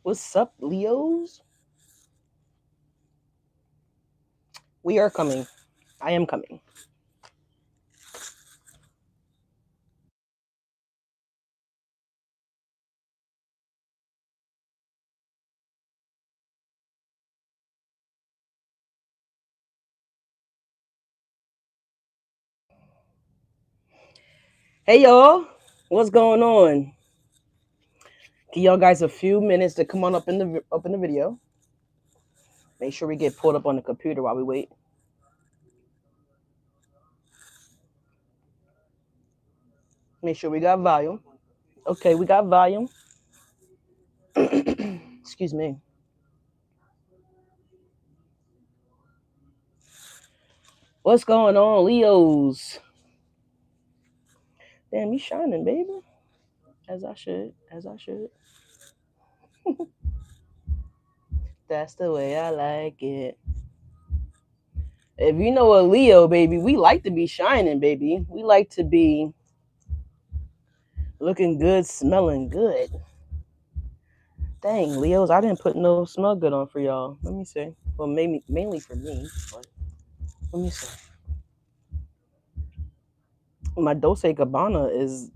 What's up, Leos? We are coming. I am coming. Hey, y'all. What's going on? Give y'all guys a few minutes to come on up in the video. Make sure we get pulled up on the computer while we wait. Make sure we got volume. Okay, we got volume. Excuse me. What's going on, Leos? Damn, you shining, baby. As I should. As I should. That's the way I like it. If you know a Leo, baby, we like to be shining, baby. We like to be looking good, smelling good. Dang, Leos, I didn't put no smell good on for y'all. Let me see. Well, maybe mainly for me, but let me see. My Dolce Gabbana is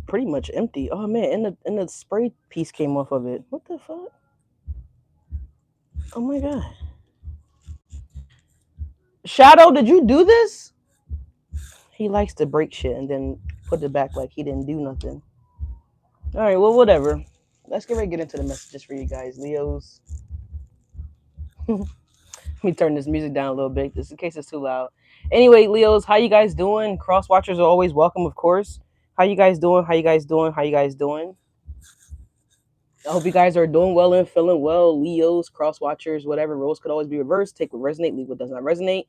pretty much empty. Oh man, and the spray piece came off of it. What the fuck? Oh my god. Shadow, did you do this? He likes to break shit and then put it back like he didn't do nothing. All right, well, whatever. Let's get ready to get into the messages for you guys, Leos. Let me turn this music down a little bit just in case it's too loud. Anyway, Leos, how you guys doing? Cross watchers are always welcome, of course. How you guys doing? How you guys doing? How you guys doing? I hope you guys are doing well and feeling well. Leos, cross watchers, whatever. Roles could always be reversed. Take what resonate, leave what does not resonate.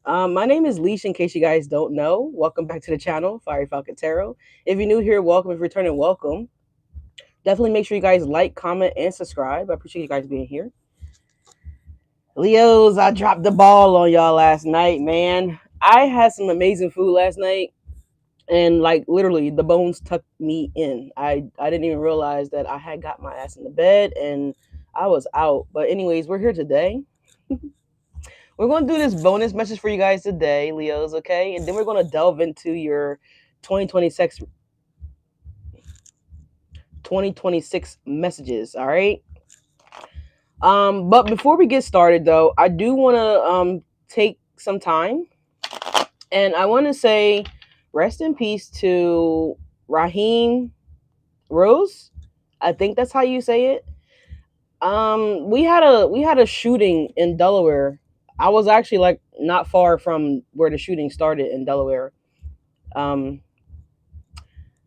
My name is Leash, in case you guys don't know. Welcome back to the channel, FieryFalconTarot. If you're new here, welcome. If you're returning, welcome. Definitely make sure you guys like, comment, and subscribe. I appreciate you guys being here. Leos, I dropped the ball on y'all last night, man. I had some amazing food last night, and like literally, the bones tucked me in. I didn't even realize that I had got my ass in the bed and I was out. But anyways, we're here today. We're going to do this bonus message for you guys today, Leos. Okay, and then we're going to delve into your 2026 2026 messages. All right. But before we get started, though, I do want to take some time, and I want to say rest in peace to Raheem Rose. I think that's how you say it. We had a shooting in Delaware. I was actually like not far from where the shooting started in Delaware. Um,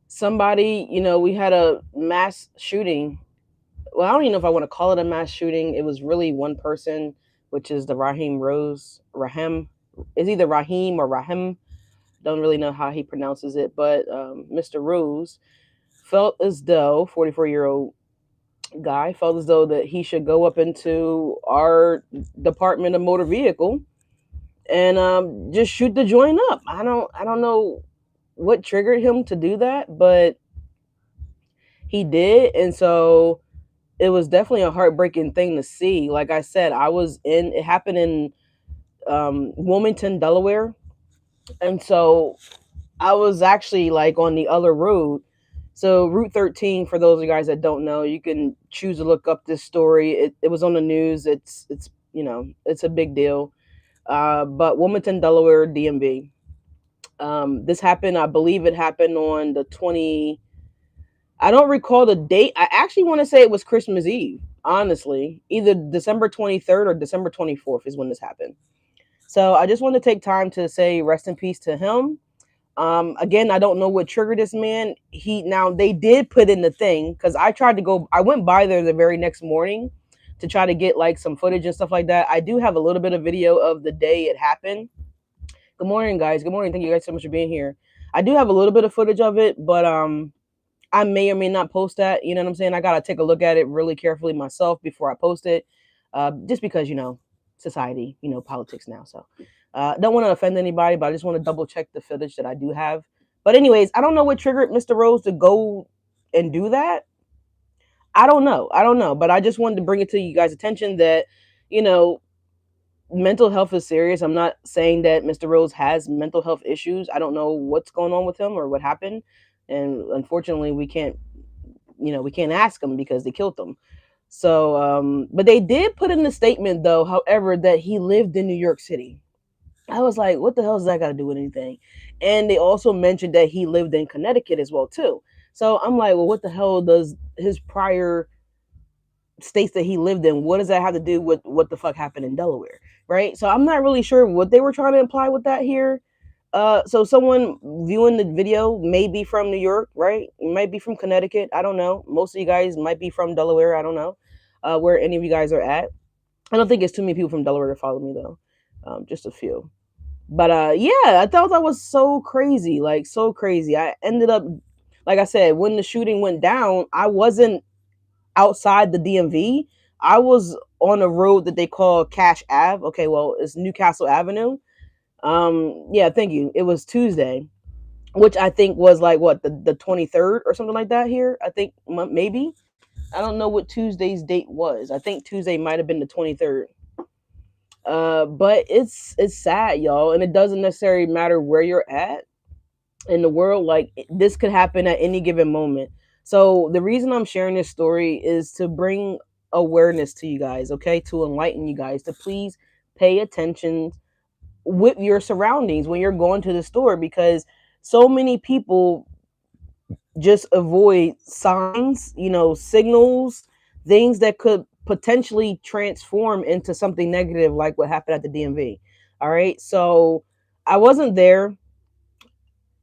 Somebody, we had a mass shooting. Well, I don't even know if I want to call it a mass shooting. It was really one person, which is the Raheem Rose. Rahem is either Raheem or Rahem. Don't really know how he pronounces it, but Mr. Rose felt as though 44-year-old guy felt as though that he should go up into our Department of Motor Vehicle and just shoot the joint up. I don't know what triggered him to do that, but he did, and so it was definitely a heartbreaking thing to see. Like I said, it happened in Wilmington, Delaware, and so I was actually like on the other road. So Route 13, for those of you guys that don't know, you can choose to look up this story. It was on the news. It's a big deal. But Wilmington, Delaware, DMV. This happened. I believe it happened on the 20. I don't recall the date. I actually want to say it was Christmas Eve. Honestly, either December 23rd or December 24th is when this happened. So I just want to take time to say rest in peace to him. Again, I don't know what triggered this man. They did put in the thing because I went by there the very next morning to try to get like some footage and stuff like that. I do have a little bit of video of the day it happened. Good morning, guys. Good morning. Thank you guys so much for being here. I do have a little bit of footage of it, but I may or may not post that. You know what I'm saying? I gotta take a look at it really carefully myself before I post it, just because society, politics now. So don't want to offend anybody, but I just want to double check the footage that I do have. But anyways, I don't know what triggered Mr. Rose to go and do that. I don't know, but I just wanted to bring it to you guys' attention that, you know, mental health is serious. I'm not saying that Mr. Rose has mental health issues. I don't know what's going on with him or what happened. And unfortunately, we can't, we can't ask him because they killed him. So, but they did put in the statement, though, however, that he lived in New York City. I was like, what the hell does that got to do with anything? And they also mentioned that he lived in Connecticut as well, too. So I'm like, well, what the hell does his prior states that he lived in, what does that have to do with what the fuck happened in Delaware? Right? So I'm not really sure what they were trying to imply with that here. So someone viewing the video may be from New York, right? Might be from Connecticut. I don't know. Most of you guys might be from Delaware. I don't know where any of you guys are at. I don't think it's too many people from Delaware to follow me though. Just a few. But yeah, I thought that was so crazy, like so crazy. I ended up, like I said, when the shooting went down, I wasn't outside the DMV. I was on a road that they call Cash Ave. Okay, well, it's Newcastle Avenue. Yeah, thank you. It was Tuesday, which I think was like what the 23rd or something like that here. I think maybe. I don't know what Tuesday's date was. I think Tuesday might have been the 23rd. But it's sad, y'all, and it doesn't necessarily matter where you're at in the world. Like this could happen at any given moment. So the reason I'm sharing this story is to bring awareness to you guys, okay, to enlighten you guys to please pay attention with your surroundings when you're going to the store, because so many people just avoid signs, signals, things that could potentially transform into something negative like what happened at the DMV. All right, so I wasn't there,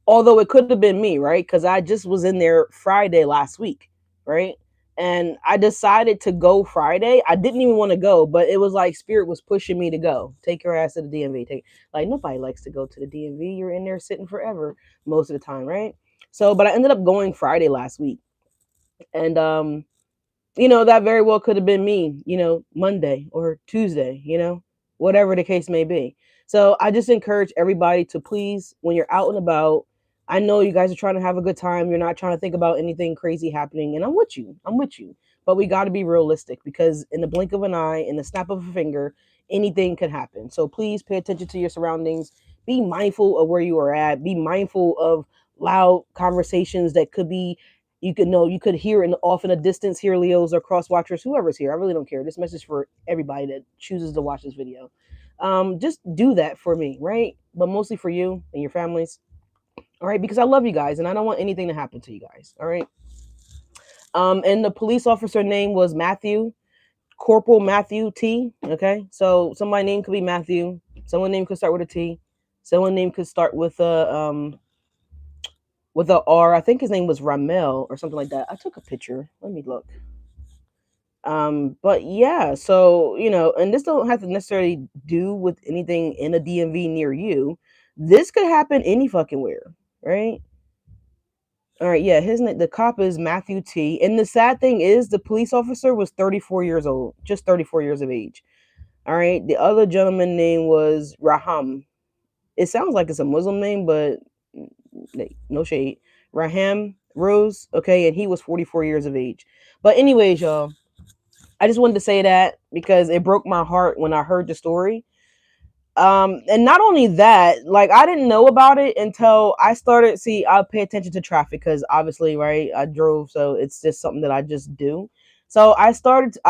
although it could have been me, right? Because I just was in there Friday last week, right? And I decided to go Friday. I didn't even want to go, but it was like spirit was pushing me to go. Take your ass to the DMV. Like nobody likes to go to the DMV. You're in there sitting forever most of the time, right? So, but I ended up going Friday last week, and that very well could have been me, Monday or Tuesday, whatever the case may be. So I just encourage everybody to please, when you're out and about, I know you guys are trying to have a good time. You're not trying to think about anything crazy happening. And I'm with you. I'm with you. But we got to be realistic, because in the blink of an eye, in the snap of a finger, anything can happen. So please pay attention to your surroundings. Be mindful of where you are at. Be mindful of loud conversations that could be, you could hear off in the distance, hear Leos or cross watchers, whoever's here. I really don't care. This message for everybody that chooses to watch this video. Just do that for me, right? But mostly for you and your families. All right, because I love you guys and I don't want anything to happen to you guys. All right. And the police officer name was Matthew, Corporal Matthew T. Okay, so somebody's name could be Matthew. Someone's name could start with a T. Someone's name could start with a R. I think his name was Ramel or something like that. I took a picture. Let me look. But yeah, so and this don't have to necessarily do with anything in a DMV near you. This could happen any fucking where, right? All right, yeah, the cop is Matthew T. And the sad thing is, the police officer was 34 years old, just 34 years of age. All right, the other gentleman name was Raham. It sounds like it's a Muslim name, but no shade. Raham Rose, okay, and he was 44 years of age. But anyways, y'all, I just wanted to say that because it broke my heart when I heard the story. And not only that, like I didn't know about it until I started. See, I pay attention to traffic because obviously, right, I drove, so it's just something that I just do. So I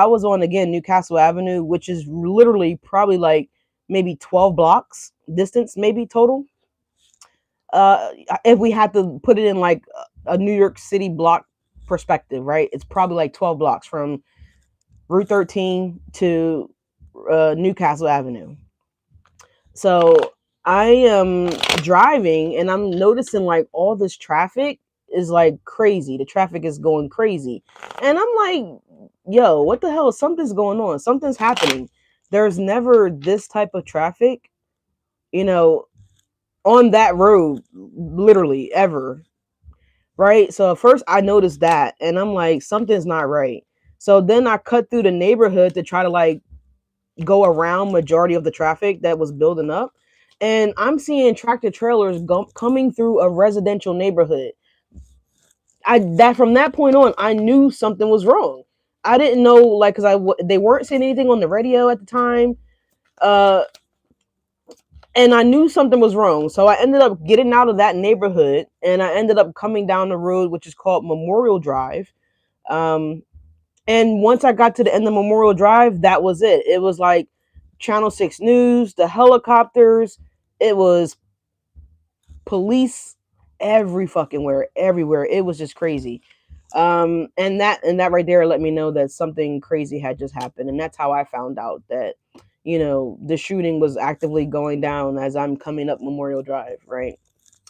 was on again Newcastle Avenue, which is literally probably like maybe 12 blocks distance, maybe total. If we had to put it in like a New York City block perspective, right, it's probably like 12 blocks from Route 13 to Newcastle Avenue. So I am driving and I'm noticing like all this traffic is like crazy. The traffic is going crazy. And I'm like, yo, what the hell? Something's going on. Something's happening. There's never this type of traffic, on that road, literally ever. Right. So at first I noticed that and I'm like, something's not right. So then I cut through the neighborhood to try to like go around majority of the traffic that was building up, and I'm seeing tractor trailers coming through a residential neighborhood. That from that point on, I knew something was wrong. I didn't know, like, because they weren't saying anything on the radio at the time. Uh, and I knew something was wrong. So I ended up getting out of that neighborhood and I ended up coming down the road, which is called Memorial Drive. Um, and once I got to the end of Memorial Drive, that was it. It was like Channel 6 News, the helicopters, it was police every fucking where, everywhere. It was just crazy. And that right there let me know that something crazy had just happened. And that's how I found out that, the shooting was actively going down as I'm coming up Memorial Drive, right?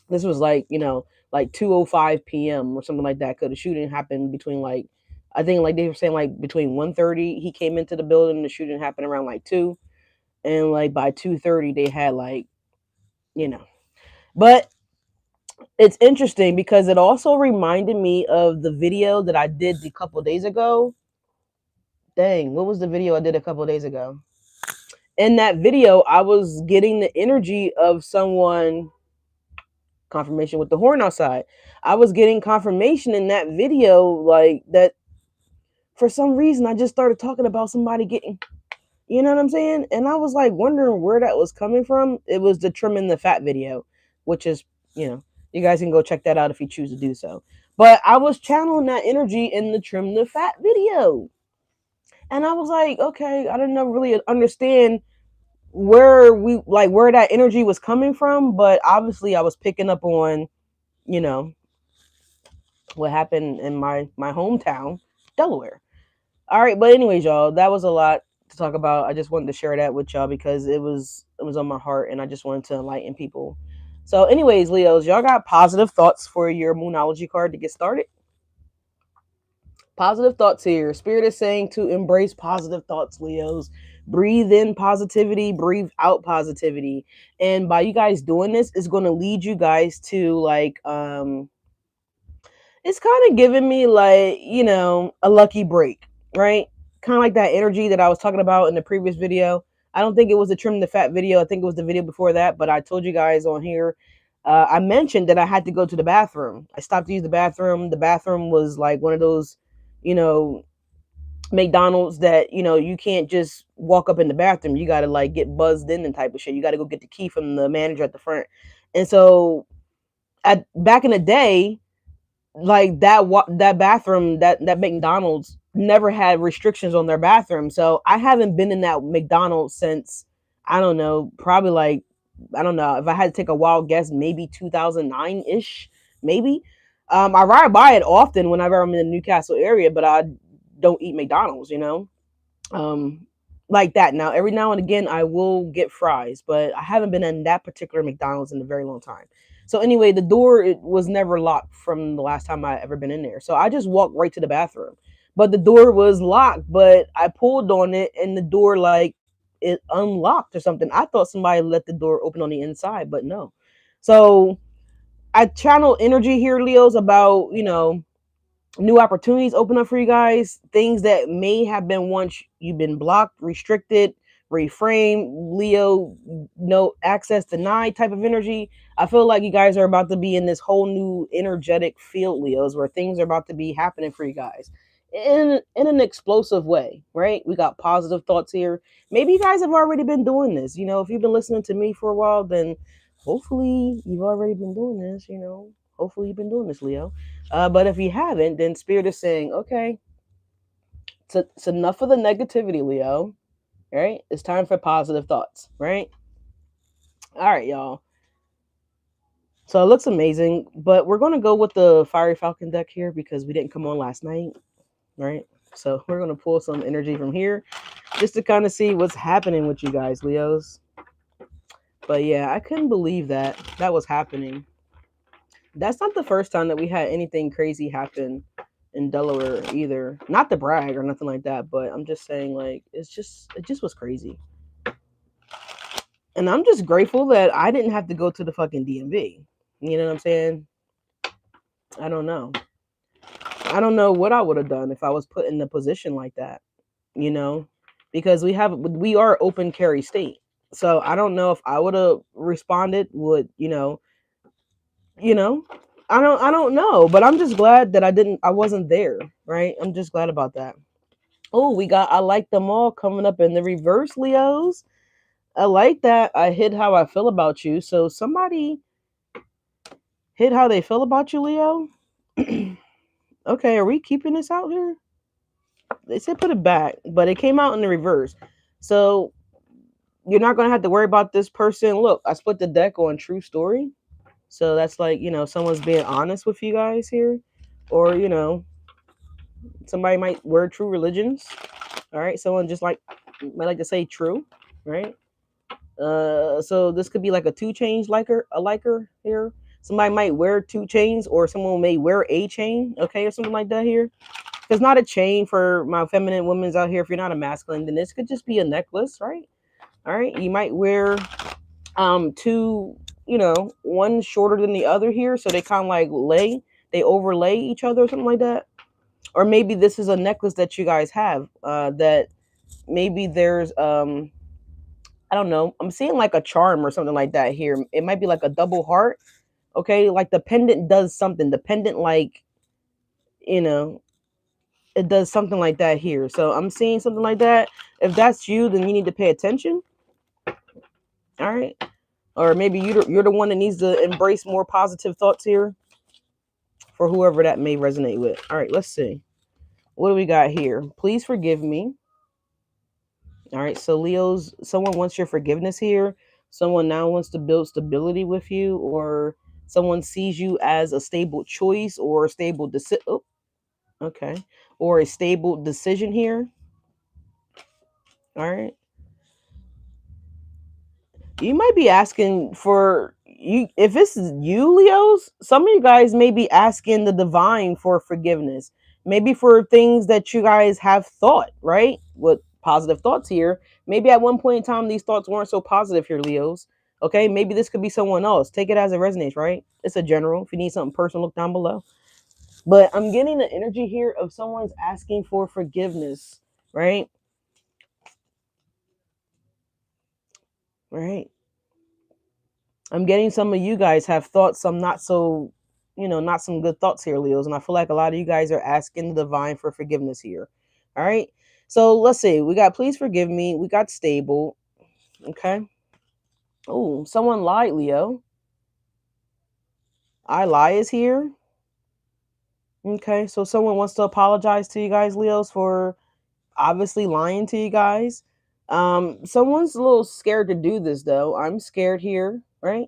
This was like 2:05 p.m. or something like that. Could the shooting happen between, like, I think, like, they were saying, like, between 1:30 he came into the building, the shooting happened around like 2, and like by 2:30 they had, like, you know. But it's interesting because it also reminded me of the video that I did a couple days ago. Dang, what was the video I did a couple days ago? In that video, I was getting the energy of someone. Confirmation with the horn outside. I was getting confirmation in that video, like, that for some reason I just started talking about somebody getting, you know what I'm saying? And I was like wondering where that was coming from. It was the trimming the fat video, which is, you guys can go check that out if you choose to do so. But I was channeling that energy in the trim the fat video. And I was like, okay, I didn't know really understand where that energy was coming from, but obviously I was picking up on, you know, what happened in my hometown, Delaware. All right, but anyways, y'all, that was a lot to talk about. I just wanted to share that with y'all because it was on my heart, and I just wanted to enlighten people. So, anyways, Leos, y'all got positive thoughts for your Moonology card to get started? Positive thoughts here. Spirit is saying to embrace positive thoughts, Leos. Breathe in positivity, breathe out positivity. And by you guys doing this, it's going to lead you guys to, like, it's kind of giving me, like, a lucky break, right? Kind of like that energy that I was talking about in the previous video. I don't think it was the trim the fat video. I think it was the video before that, but I told you guys on here, I mentioned that I had to go to the bathroom. I stopped to use the bathroom. The bathroom was like one of those, you know, McDonald's that, you can't just walk up in the bathroom. You got to, like, get buzzed in and type of shit. You got to go get the key from the manager at the front. And so back in the day, like, that bathroom, that McDonald's never had restrictions on their bathroom. So I haven't been in that McDonald's since, I don't know, probably, like, I don't know, if I had to take a wild guess, maybe 2009 ish, maybe. I ride by it often whenever I'm in the Newcastle area, but I don't eat McDonald's, um, like that. Now, every now and again, I will get fries, but I haven't been in that particular McDonald's in a very long time. So anyway, the door, it was never locked from the last time I ever been in there. So I just walked right to the bathroom, but the door was locked. But I pulled on it, and the door, like, it unlocked or something. I thought somebody let the door open on the inside, but no. So I channel energy here, Leos, about, new opportunities open up for you guys, things that may have been once you've been blocked, restricted, reframed, Leo, no access denied type of energy. I feel like you guys are about to be in this whole new energetic field, Leos, where things are about to be happening for you guys in an explosive way, right? We got positive thoughts here. Maybe you guys have already been doing this. If you've been listening to me for a while, then hopefully you've already been doing this. Hopefully you've been doing this, Leo. But if you haven't, then Spirit is saying, okay, it's enough of the negativity, Leo. Right? It's time for positive thoughts, right? All right, y'all. So it looks amazing, but we're going to go with the Fiery Falcon deck here because we didn't come on last night, right? So we're going to pull some energy from here just to kind of see what's happening with you guys, Leos. But yeah, I couldn't believe that was happening. That's not the first time that we had anything crazy happen in Delaware either. Not to brag or nothing like that, but I'm just saying, like, it just was crazy. And I'm just grateful that I didn't have to go to the fucking DMV. You know what I'm saying? I don't know. I don't know what I would have done if I was put in a position like that, because we are open carry state. So I don't know if I would have responded, I don't know, but I'm just glad that I wasn't there, right? I'm just glad about that. Oh, we got I like them all coming up in the reverse, Leos. I like that. I hid how I feel about you. So somebody hid how they feel about you, Leo. Okay, are we keeping this out here? They said put it back, but it came out in the reverse. So you're not gonna have to worry about this person. Look, I split the deck on true story. So that's like, someone's being honest with you guys here. Or, somebody might wear true religions. All right. Someone just might like to say true, right? So this could be like a two chains liker here. Somebody might wear two chains, or someone may wear a chain, okay, or something like that here. It's not a chain for my feminine women's out here. If you're not a masculine, then this could just be a necklace, right? All right. You might wear two, one shorter than the other here, so they kind of like they overlay each other or something like that. Or maybe this is a necklace that you guys have, that maybe there's I don't know. I'm seeing like a charm or something like that here. It might be like a double heart. Okay, like the pendant does something. The pendant, like, you know, it does something like that here. So I'm seeing something like that. If that's you, then you need to pay attention. All right. Or maybe you're the one that needs to embrace more positive thoughts here, for whoever that may resonate with. All right, let's see. What do we got here? Please forgive me. All right, so Leo's, someone wants your forgiveness here. Someone now wants to build stability with you, or someone sees you as a stable choice or a stable decision. Oh, okay. Or a stable decision here. All right. You might be asking for you, if this is you, Leos, some of you guys may be asking the divine for forgiveness, maybe for things that you guys have thought, right, with positive thoughts here. Maybe at one point in time these thoughts weren't so positive here, Leos. Okay, maybe this could be someone else. Take it as it resonates, right? It's a general. If you need something personal, look down below. But I'm getting the energy here of someone's asking for forgiveness, right? Right. I'm getting some of you guys have thought some not so, not some good thoughts here, Leos. And I feel like a lot of you guys are asking the divine for forgiveness here. All right. So let's see. We got please forgive me. We got stable. Okay. Oh, someone lied, Leo. I lie is here. Okay. So someone wants to apologize to you guys, Leos, for obviously lying to you guys. Someone's a little scared to do this though. I'm scared here, right?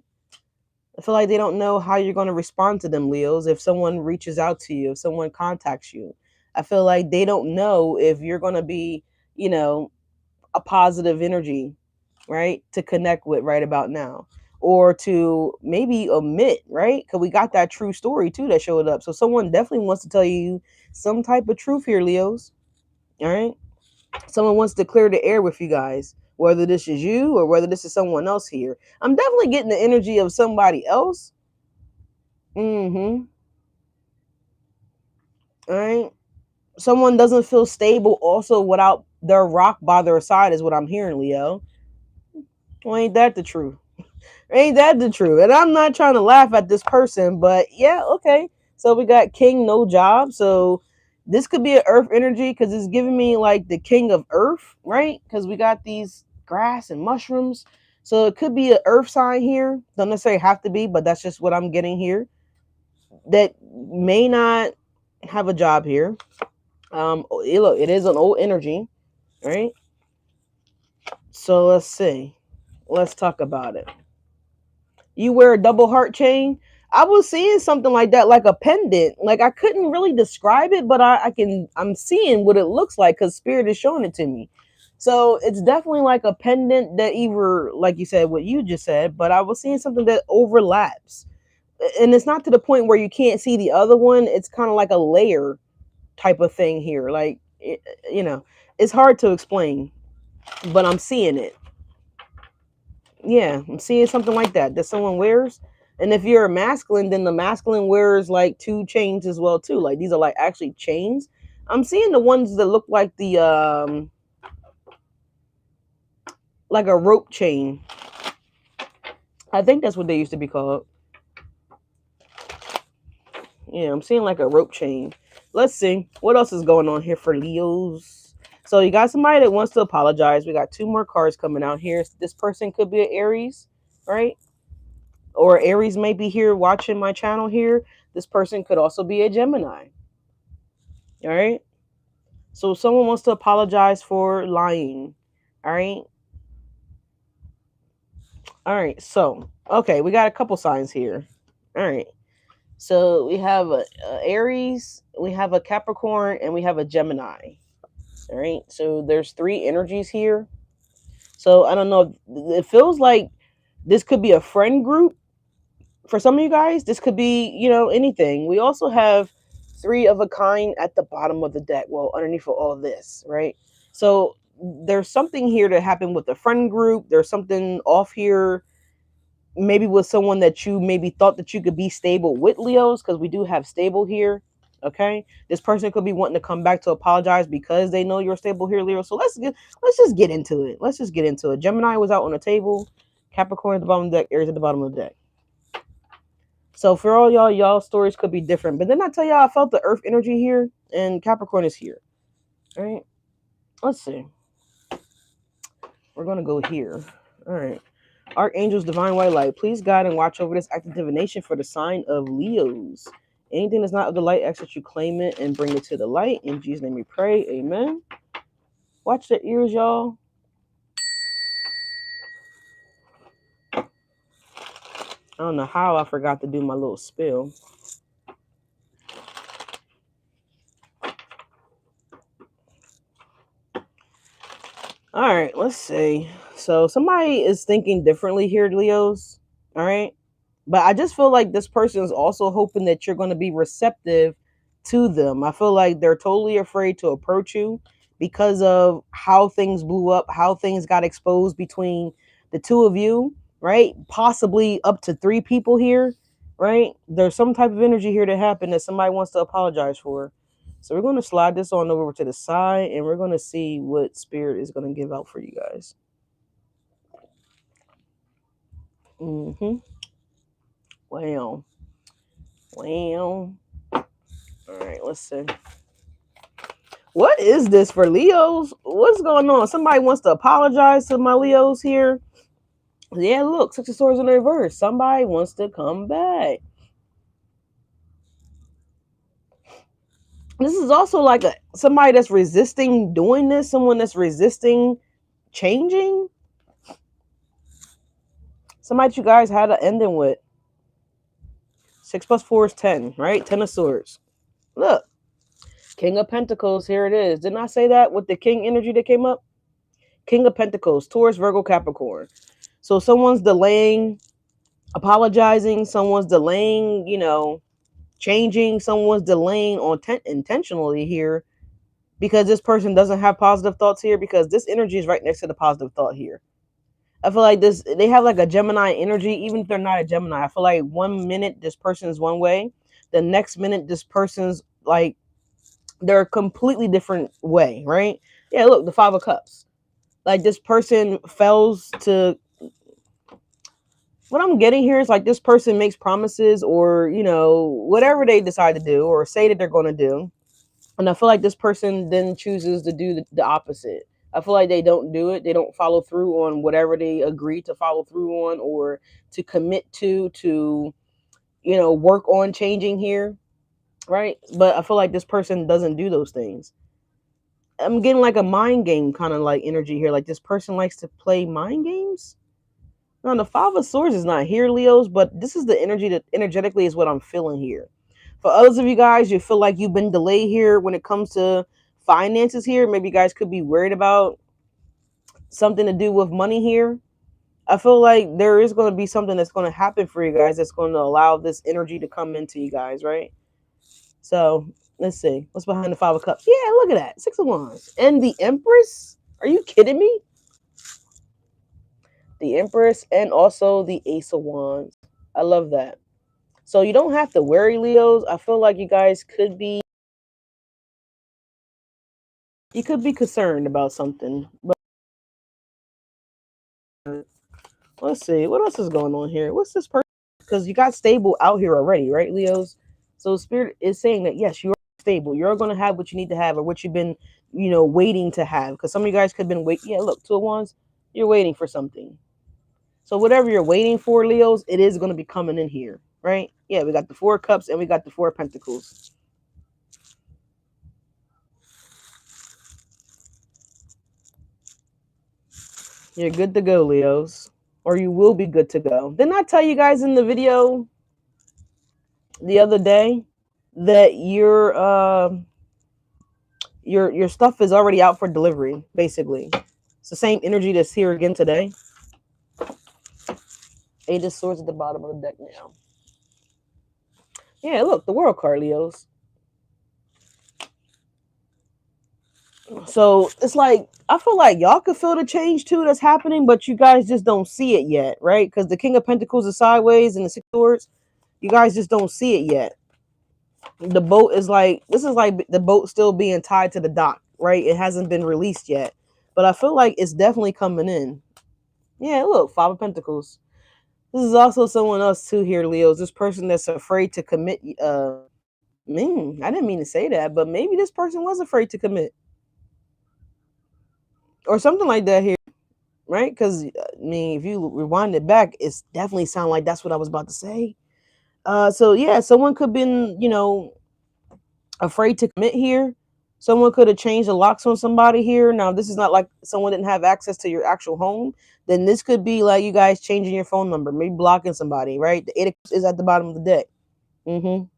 I feel like they don't know how you're going to respond to them, Leos. If someone reaches out to you, if someone contacts you, I feel like they don't know if you're going to be, you know, a positive energy, right, to connect with right about now, or to maybe omit, right? Because we got that true story too that showed up. So someone definitely wants to tell you some type of truth here, Leos. All right. Someone wants to clear the air with you guys, whether this is you or whether this is someone else here. I'm definitely getting the energy of somebody else. Mm-hmm. All right. Someone doesn't feel stable also without their rock by their side is what I'm hearing, Leo. Well, ain't that the truth? Ain't that the truth? And I'm not trying to laugh at this person, but yeah, okay. So we got King No Job. So this could be an Earth energy because it's giving me like the King of Earth, right? Because we got these grass and mushrooms. So it could be an Earth sign here. Don't necessarily have to be, but that's just what I'm getting here. That may not have a job here. Look, it is an old energy, right? So let's see. Let's talk about it. You wear a double heart chain. I was seeing something like that, like a pendant. Like I couldn't really describe it, but I'm seeing what it looks like because spirit is showing it to me. So it's definitely like a pendant that either, like you said, what you just said, but I was seeing something that overlaps. And it's not to the point where you can't see the other one. It's kind of like a layer type of thing here. Like, you know, it's hard to explain, but I'm seeing it. Yeah, I'm seeing something like that someone wears. And if you're a masculine, then the masculine wears like two chains as well too. Like these are like actually chains. I'm seeing the ones that look like the like a rope chain. I think that's what they used to be called. Yeah, I'm seeing like a rope chain. Let's see what else is going on here for Leos. So you got somebody that wants to apologize. We got two more cards coming out here. This person could be an Aries, right? Or Aries may be here watching my channel here. This person could also be a Gemini. All right. So someone wants to apologize for lying. All right. All right. So, okay, we got a couple signs here. All right. So we have a Aries, we have a Capricorn, and we have a Gemini. All right. So there's three energies here. So I don't know. It feels like this could be a friend group for some of you guys. This could be, anything. We also have three of a kind at the bottom of the deck. Well, underneath of all this, right? So there's something here that happened with the friend group. There's something off here, maybe with someone that you maybe thought that you could be stable with, Leos, because we do have stable here. Okay, this person could be wanting to come back to apologize because they know you're stable here, Leo. So let's just get into it. Let's just get into it. Gemini was out on the table, Capricorn at the bottom of the deck, Aries at the bottom of the deck. So for all y'all stories could be different. But then I tell y'all, I felt the earth energy here, and Capricorn is here. All right, let's see. We're gonna go here. All right. Archangels, divine white light, please guide and watch over this act of divination for the sign of Leos. Anything that's not of the light, ask that you claim it and bring it to the light. In Jesus' name we pray. Amen. Watch the ears, y'all. I don't know how I forgot to do my little spill. All right, let's see. So somebody is thinking differently here, Leos. All right. But I just feel like this person is also hoping that you're going to be receptive to them. I feel like they're totally afraid to approach you because of how things blew up, how things got exposed between the two of you, right? Possibly up to three people here, right? There's some type of energy here that happened that somebody wants to apologize for. So we're going to slide this on over to the side and we're going to see what spirit is going to give out for you guys. Mm-hmm. Well. All right, let's see. What is this for Leos? What's going on? Somebody wants to apologize to my Leos here. Yeah, look, Six of Swords in the reverse. Somebody wants to come back. This is also like somebody that's resisting doing this, someone that's resisting changing. Somebody you guys had an ending with. 6 + 4 is 10, right? 10 of Swords. Look, King of Pentacles, here it is. Didn't I say that with the King energy that came up? King of Pentacles, Taurus, Virgo, Capricorn. So someone's delaying apologizing, someone's delaying, changing, someone's delaying on intentionally here because this person doesn't have positive thoughts here because this energy is right next to the positive thought here. I feel like they have like a Gemini energy, even if they're not a Gemini. I feel like 1 minute this person is one way, the next minute this person's like they're a completely different way, right? Yeah, look, the 5 of Cups. Like this person fails to. What I'm getting here is like this person makes promises or, whatever they decide to do or say that they're going to do. And I feel like this person then chooses to do the opposite. I feel like they don't do it. They don't follow through on whatever they agree to follow through on or to commit to, work on changing here. Right. But I feel like this person doesn't do those things. I'm getting like a mind game kind of like energy here. Like this person likes to play mind games. No, the 5 of Swords is not here, Leos, but this is the energy that energetically is what I'm feeling here. For others of you guys, you feel like you've been delayed here when it comes to finances here. Maybe you guys could be worried about something to do with money here. I feel like there is going to be something that's going to happen for you guys that's going to allow this energy to come into you guys, right? So let's see. What's behind the 5 of Cups? Yeah, look at that. 6 of Wands. And the Empress? Are you kidding me? The Empress and also the Ace of Wands. I love that. So you don't have to worry, Leos. I feel like you guys could be concerned about something. But let's see. What else is going on here? What's this person? Because you got stable out here already, right, Leos? So Spirit is saying that, yes, you're stable. You're going to have what you need to have or what you've been waiting to have. Because some of you guys could have been waiting. Yeah, look, 2 of Wands, you're waiting for something. So whatever you're waiting for, Leos, it is going to be coming in here, right? Yeah, we got the 4 of Cups and we got the 4 of Pentacles. You're good to go, Leos. Or you will be good to go. Didn't I tell you guys in the video the other day that your stuff is already out for delivery, basically? It's the same energy that's here again today. 8 of Swords at the bottom of the deck now. Yeah, look, the World card, Leos. So it's like, I feel like y'all could feel the change too that's happening, but you guys just don't see it yet, right? Because the King of Pentacles is sideways and the 6 of Swords, you guys just don't see it yet. The boat is like, this is like the boat still being tied to the dock, right? It hasn't been released yet, but I feel like it's definitely coming in. Yeah, look, 5 of Pentacles. This is also someone else too here, Leos. This person that's afraid to commit. I didn't mean to say that, but maybe this person was afraid to commit or something like that here, right? Because if you rewind it back, it's definitely sound like that's what I was about to say. So yeah, someone could have been, afraid to commit here. Someone could have changed the locks on somebody here. Now, this is not like someone didn't have access to your actual home. Then this could be like you guys changing your phone number, maybe blocking somebody, right? The 8 of Cups is at the bottom of the deck. And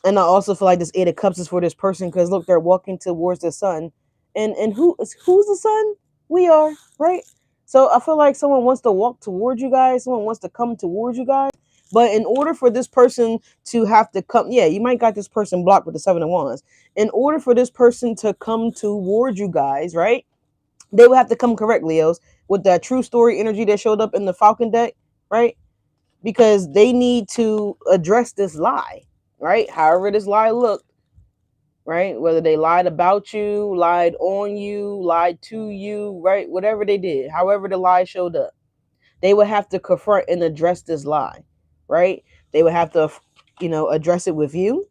I also feel like this 8 of Cups is for this person because look, they're walking towards the sun. And who's the sun? We are, right? So I feel like someone wants to walk towards you guys. Someone wants to come towards you guys. But in order for this person to have to come, yeah, you might got this person blocked with the 7 of Wands. In order for this person to come towards you guys, right? They would have to come correct, Leos, with that true story energy that showed up in the Falcon deck, right? Because they need to address this lie, right? However this lie looked, right? Whether they lied about you, lied on you, lied to you, right? Whatever they did, however the lie showed up, they would have to confront and address this lie, right? They would have to, address it with you,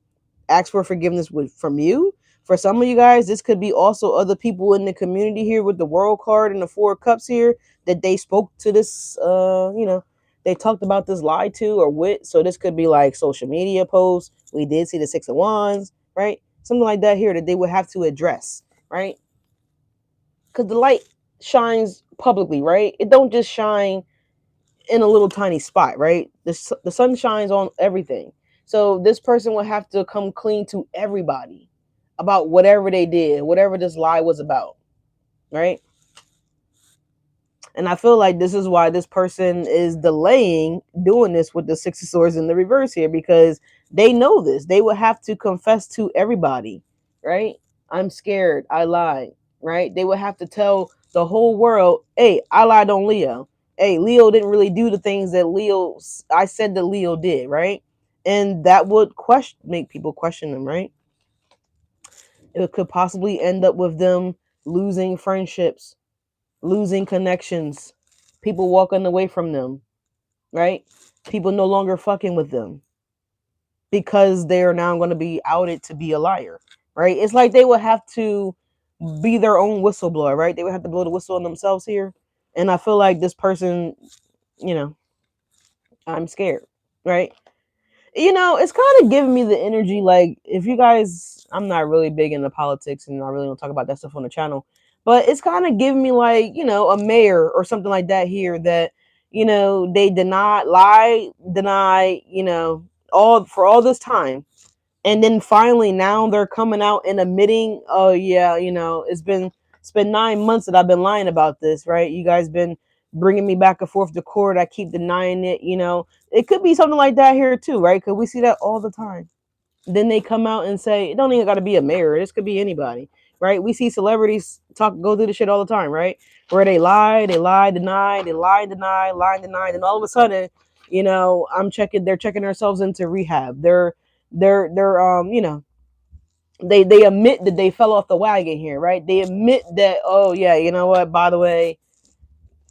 ask for forgiveness from you. For some of you guys, this could be also other people in the community here with the World card and the 4 of Cups here that they spoke to this, they talked about this lie to or with. So this could be like social media posts. We did see the 6 of Wands, right? Something like that here that they would have to address, right? Because the light shines publicly, right? It don't just shine in a little tiny spot, right? The sun shines on everything. So this person would have to come clean to everybody about whatever they did, whatever this lie was about, right? And I feel like this is why this person is delaying doing this with the 6 of Swords in the reverse here, because they know this. They would have to confess to everybody, right? I'm scared. I lied, right? They would have to tell the whole world, hey, I lied on Leo. Hey, Leo didn't really do the things that I said that Leo did, right? And that would make people question them, right? It could possibly end up with them losing friendships, losing connections, people walking away from them, right? People no longer fucking with them because they are now going to be outed to be a liar, right? It's like they would have to be their own whistleblower, right? They would have to blow the whistle on themselves here. And I feel like this person, I'm scared, right? It's kind of giving me the energy like, if you guys, I'm not really big into politics and I really don't talk about that stuff on the channel, but it's kind of giving me like, a mayor or something like that here that, they deny, all this time. And then finally now they're coming out and admitting, oh yeah, it's been 9 months that I've been lying about this, right? You guys been bringing me back and forth to court. I keep denying it, It could be something like that here too, right? Because we see that all the time. Then they come out and say, it don't even got to be a mayor. This could be anybody, right? We see celebrities go through the shit all the time, right? Where they lie, deny, they lie, deny, and all of a sudden, they're checking themselves into rehab. They're they admit that they fell off the wagon here, right? They admit that, oh yeah, you know what, by the way,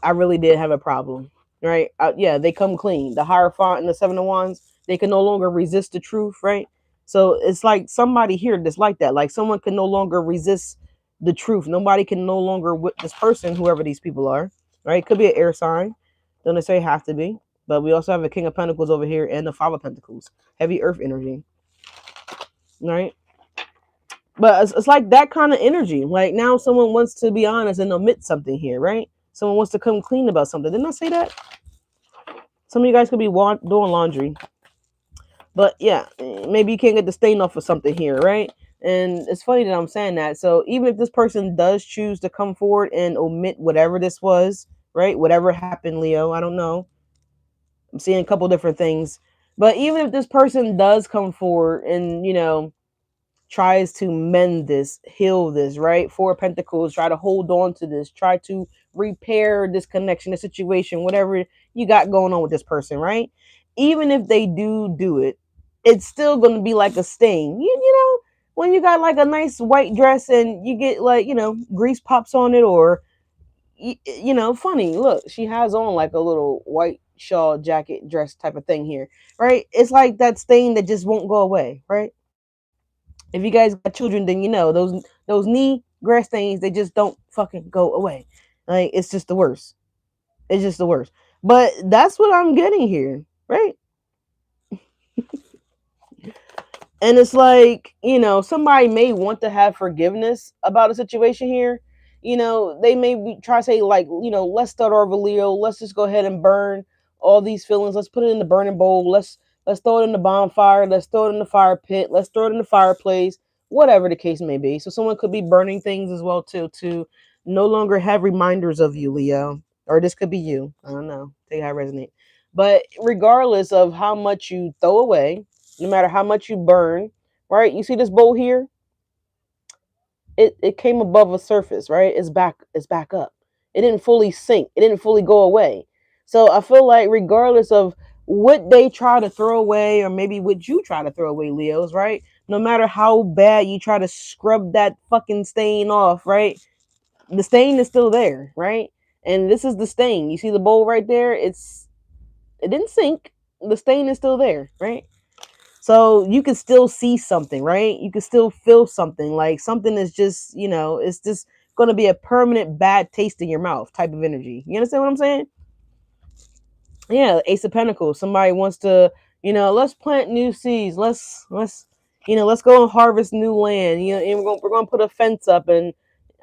I really did have a problem, right? Yeah, they come clean. The Hierophant and the 7 of Wands, they can no longer resist the truth, right? So it's like somebody here that's like that. Like someone can no longer resist the truth. Nobody can no longer with this person, whoever these people are, right? Could be an air sign. Don't necessarily have to be. But we also have a King of Pentacles over here and the Five of Pentacles. Heavy earth energy. Right? But it's like that kind of energy. Like now someone wants to be honest and admit something here, right? Someone wants to come clean about something. Didn't I say that? Some of you guys could be doing laundry. But yeah, maybe you can't get the stain off of something here, right? And it's funny that I'm saying that. So even if this person does choose to come forward and omit whatever this was, right? Whatever happened, Leo, I don't know. I'm seeing a couple different things. But even if this person does come forward and, tries to mend this, heal this, right? Four of Pentacles, try to hold on to this, try to repair this connection, this situation, whatever you got going on with this person, right? Even if they do it, it's still going to be like a stain. You know, when you got like a nice white dress and you get like, grease pops on it or, funny, look, she has on like a little white shawl, jacket, dress type of thing here, right? It's like that stain that just won't go away, right? If you guys got children, then you know those knee grass stains, they just don't fucking go away. Like it's just the worst. It's just the worst. But that's what I'm getting here, right? And it's like, somebody may want to have forgiveness about a situation here. They may try to say, like, let's start over, Leo. Let's just go ahead and burn all these feelings. Let's put it in the burning bowl. Let's throw it in the bonfire. Let's throw it in the fire pit. Let's throw it in the fireplace. Whatever the case may be. So someone could be burning things as well too, to no longer have reminders of you, Leo. Or this could be you. I don't know. Take how it resonate. But regardless of how much you throw away, no matter how much you burn, right? You see this bowl here? It came above the surface, right? It's back up. It didn't fully sink. It didn't fully go away. So I feel like regardless of what they try to throw away, or maybe what you try to throw away, Leos, right? No matter how bad you try to scrub that fucking stain off, right? The stain is still there, right? And this is the stain. You see the bowl right there? It didn't sink. The stain is still there, right? So you can still see something, right? You can still feel something. Like something is just, it's just going to be a permanent bad taste in your mouth type of energy. You understand what I'm saying? Yeah, Ace of Pentacles. Somebody wants to, let's plant new seeds. Let's go and harvest new land. And we're gonna put a fence up, and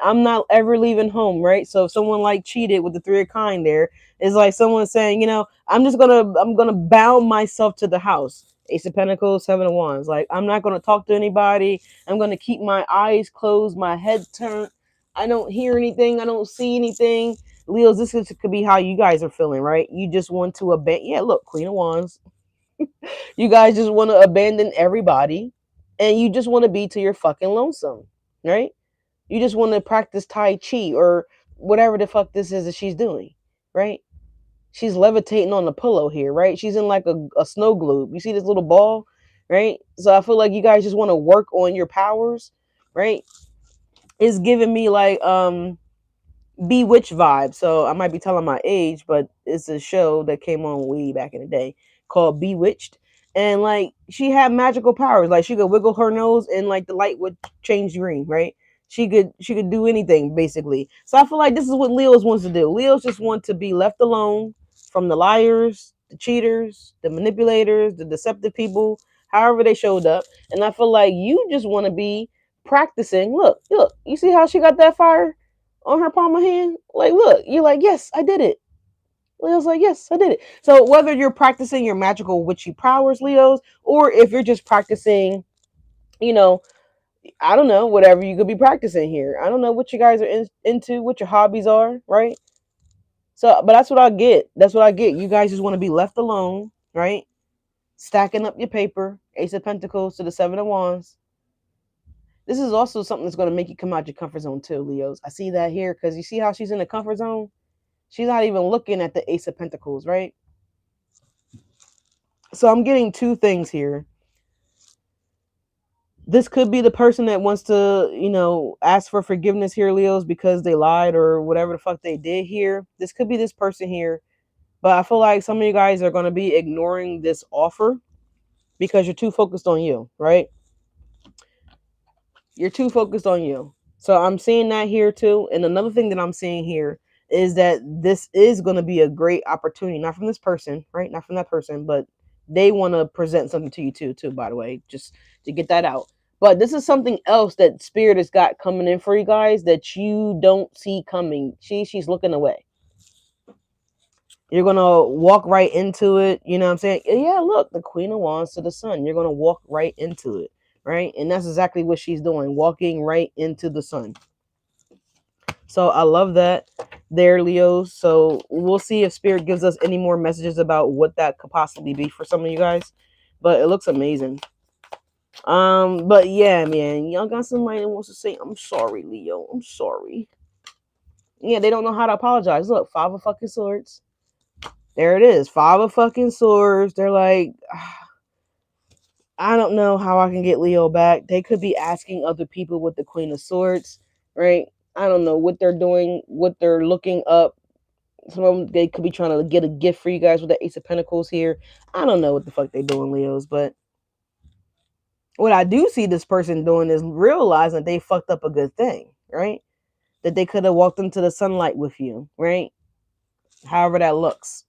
I'm not ever leaving home, right? So if someone like cheated with the Three of Kind, there is like someone saying, I'm gonna bound myself to the house. Ace of Pentacles, Seven of Wands. Like I'm not gonna talk to anybody. I'm gonna keep my eyes closed, my head turned. I don't hear anything. I don't see anything. Leos, could be how you guys are feeling, right? You just want to abandon. Yeah, look, Queen of Wands. You guys just want to abandon everybody, and you just want to be to your fucking lonesome, right? You just want to practice Tai Chi or whatever the fuck this is that she's doing, right? She's levitating on the pillow here, right? She's in like a snow globe. You see this little ball, right? So I feel like you guys just want to work on your powers, right? It's giving me like Bewitched vibe. So I might be telling my age, but it's a show that came on way back in the day called Bewitched. And like she had magical powers. Like she could wiggle her nose and like the light would change green, right? She could do anything basically. So I feel like this is what Leos wants to do. Leos just want to be left alone from the liars, the cheaters, the manipulators, the deceptive people, however they showed up. And I feel like you just want to be practicing. Look, you see how she got that fire on her palm of hand? Like, look, you're like, yes, I did it. Leo's like, yes, I did it. So whether you're practicing your magical witchy powers, Leos, or if you're just practicing, you know, I don't know, whatever you could be practicing here. I don't know what you guys are into, what your hobbies are, right? So, but that's what I get. That's what I get. You guys just want to be left alone, right? Stacking up your paper, Ace of Pentacles to the Seven of Wands. This is also something that's going to make you come out your comfort zone too, Leos. I see that here because you see how she's in the comfort zone? She's not even looking at the Ace of Pentacles, right? So I'm getting two things here. This could be the person that wants to, ask for forgiveness here, Leos, because they lied or whatever the fuck they did here. This could be this person here. But I feel like some of you guys are going to be ignoring this offer because you're too focused on you, right? You're too focused on you. So I'm seeing that here too. And another thing that I'm seeing here is that this is going to be a great opportunity, not from this person, right? Not from that person, but they want to present something to you too, by the way, just to get that out. But this is something else that Spirit has got coming in for you guys that you don't see coming. She's looking away. You're gonna walk right into it. You know what I'm saying? Yeah, look, the Queen of Wands to the Sun. You're gonna walk right into it, right? And that's exactly what she's doing, walking right into the sun. So I love that there, Leos. So we'll see if Spirit gives us any more messages about what that could possibly be for some of you guys. But it looks amazing. But yeah, man, y'all got somebody that wants to say, I'm sorry, Leo. I'm sorry. Yeah, they don't know how to apologize. Look, 5 of fucking swords. There it is. 5 of fucking swords. They're like, I don't know how I can get Leo back. They could be asking other people with the Queen of Swords, right? I don't know what they're doing, what they're looking up. Some of them, they could be trying to get a gift for you guys with the Ace of Pentacles here. I don't know what the fuck they doing, Leos, but what I do see this person doing is realizing that they fucked up a good thing, right? That they could have walked into the sunlight with you, right? However that looks.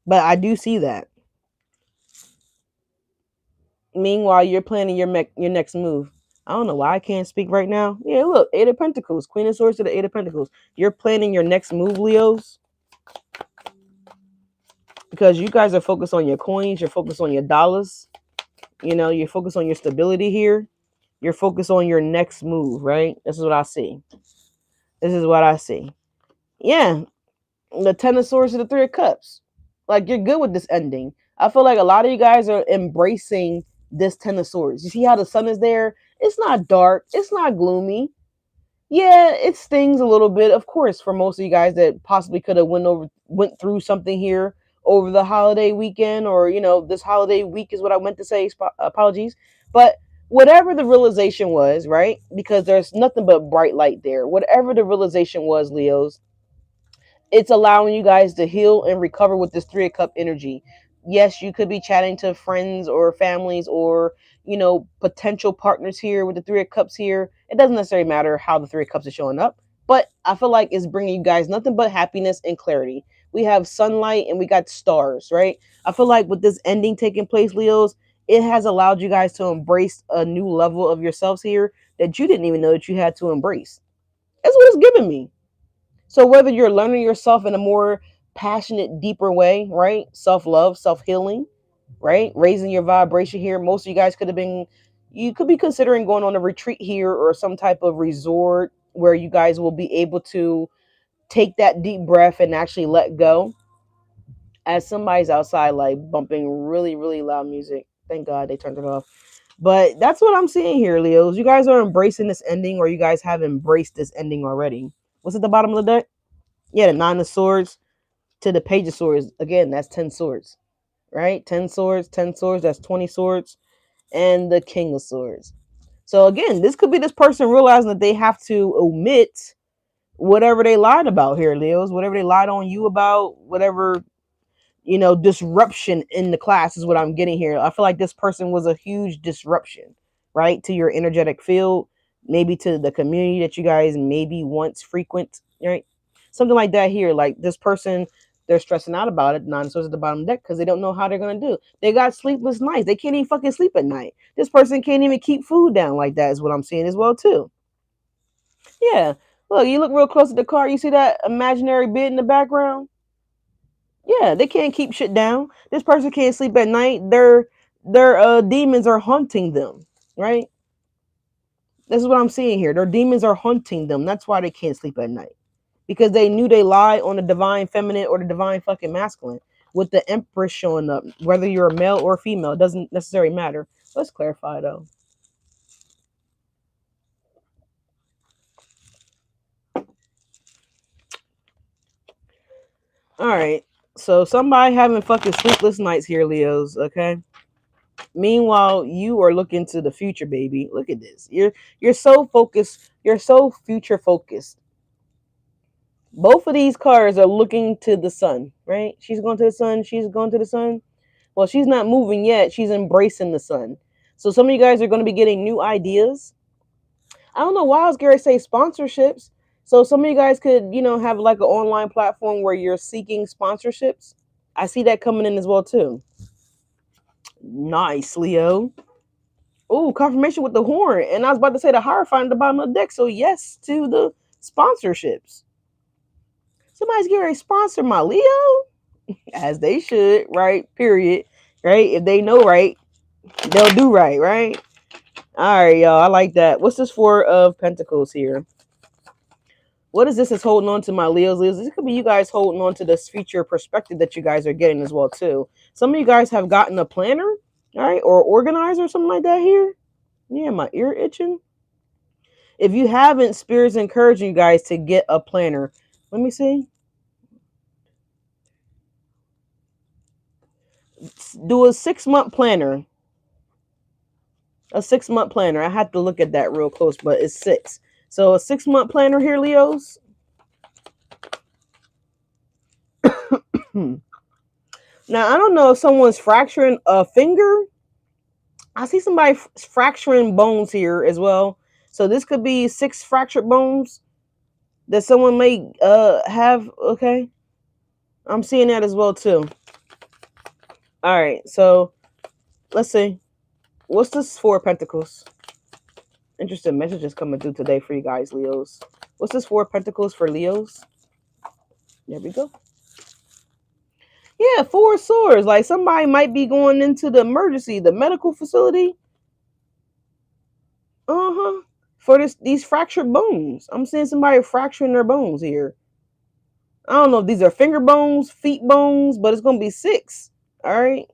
But I do see that. Meanwhile, you're planning your next move. I don't know why I can't speak right now. Yeah, look, 8 of Pentacles, Queen of Swords to the 8 of Pentacles. You're planning your next move, Leos, because you guys are focused on your coins. You're focused on your dollars. You know, you're focused on your stability here. You're focused on your next move, right? This is what I see. This is what I see. Yeah, the 10 of Swords to the 3 of Cups. Like, you're good with this ending. I feel like a lot of you guys are embracing this 10 of Swords. You see how the sun is there? It's not dark. It's not gloomy. Yeah, it stings a little bit, of course, for most of you guys that possibly could have went through something here over the holiday weekend, or this holiday week is what I meant to say. Apologies, but whatever the realization was, right? Because there's nothing but bright light there. Whatever the realization was, Leos, it's allowing you guys to heal and recover with this 3 of Cup energy. Yes, you could be chatting to friends or families or potential partners here with the 3 of Cups here. It doesn't necessarily matter how the 3 of Cups are showing up, but I feel like it's bringing you guys nothing but happiness and clarity. We have sunlight and we got stars, right? I feel like with this ending taking place, Leos, it has allowed you guys to embrace a new level of yourselves here that you didn't even know that you had to embrace. That's what it's giving me. So whether you're learning yourself in a more passionate, deeper way, right? Self-love, self-healing, right? Raising your vibration here. Most of you guys you could be considering going on a retreat here or some type of resort where you guys will be able to take that deep breath and actually let go. As somebody's outside, like bumping really, really loud music. Thank God they turned it off. But that's what I'm seeing here, Leos. You guys are embracing this ending, or you guys have embraced this ending already. What's at the bottom of the deck? Yeah, the 9 of Swords to the Page of Swords. Again, that's 10 swords, right? 10 swords, 10 swords, that's 20 swords, and the King of Swords. So again, this could be this person realizing that they have to omit whatever they lied about here, Leos. Whatever they lied on you about, whatever disruption in the class is what I'm getting here. I feel like this person was a huge disruption, right, to your energetic field, maybe to the community that you guys maybe once frequent, right? Something like that here. Like this person, they're stressing out about it. 9 of Swords at the bottom deck because they don't know how they're gonna do. They got sleepless nights. They can't even fucking sleep at night. This person can't even keep food down like that. Is what I'm seeing as well too. Yeah. Look, you look real close to the car. You see that imaginary bed in the background? Yeah, they can't keep shit down. This person can't sleep at night. Their demons are haunting them, right? This is what I'm seeing here. Their demons are haunting them. That's why they can't sleep at night. Because they knew they lied on the divine feminine or the divine fucking masculine. With the Empress showing up, whether you're a male or female, it doesn't necessarily matter. Let's clarify though. All right. So somebody having fucking sleepless nights here, Leos, okay? Meanwhile, you are looking to the future, baby. Look at this. You're so focused. You're so future focused. Both of these cards are looking to the sun, right? She's going to the sun. She's going to the sun. Well, she's not moving yet. She's embracing the sun. So some of you guys are going to be getting new ideas. I don't know why I was going to say sponsorships. So some of you guys could, have like an online platform where you're seeking sponsorships. I see that coming in as well too. Nice, Leo. Oh, confirmation with the horn. And I was about to say the Hierophant at the bottom of the deck. So yes to the sponsorships. Somebody's getting ready to sponsor my Leo. As they should, right? Period. Right? If they know right, they'll do right, right? All right, y'all. I like that. What's this Four of Pentacles here? What is this is holding on to my Leos? This could be you guys holding on to this future perspective that you guys are getting as well, too. Some of you guys have gotten a planner, right? Or organizer or something like that here. Yeah, my ear itching. If you haven't, Spirit's encouraging you guys to get a planner. Let me see. Do a 6-month planner. A 6-month planner. I had to look at that real close, but it's 6. So a 6-month planner here, Leos. Now, I don't know if someone's fracturing a finger. I see somebody fracturing bones here as well. So this could be 6 fractured bones that someone may have. Okay. I'm seeing that as well too. All right. So let's see. What's this Four of Pentacles? Interesting messages coming through today for you guys, Leos. What's this Four of Pentacles for Leos? There we go. Yeah, 4 of Swords. Like somebody might be going into the emergency, the medical facility. Uh-huh. For these fractured bones. I'm seeing somebody fracturing their bones here. I don't know if these are finger bones, feet bones, but it's gonna be 6. All right.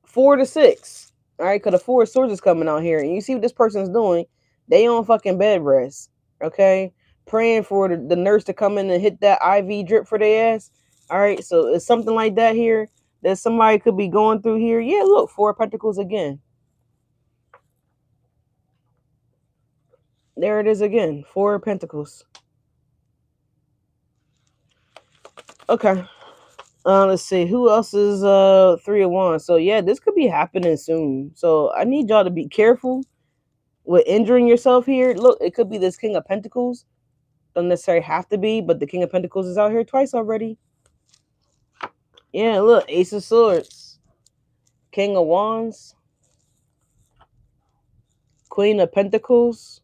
4 to 6. All right, because the 4 of Swords is coming out here. And you see what this person's doing. They on fucking bed rest. Okay. Praying for the nurse to come in and hit that IV drip for their ass. All right. So it's something like that here that somebody could be going through here. Yeah, look, 4 of Pentacles again. There it is again. 4 of Pentacles. Okay. Let's see. Who else is 3 of Wands? So yeah, this could be happening soon. So I need y'all to be careful with injuring yourself here. Look, it could be this King of Pentacles. Don't necessarily have to be, but the King of Pentacles is out here twice already. Yeah, look, Ace of Swords, King of Wands, Queen of Pentacles.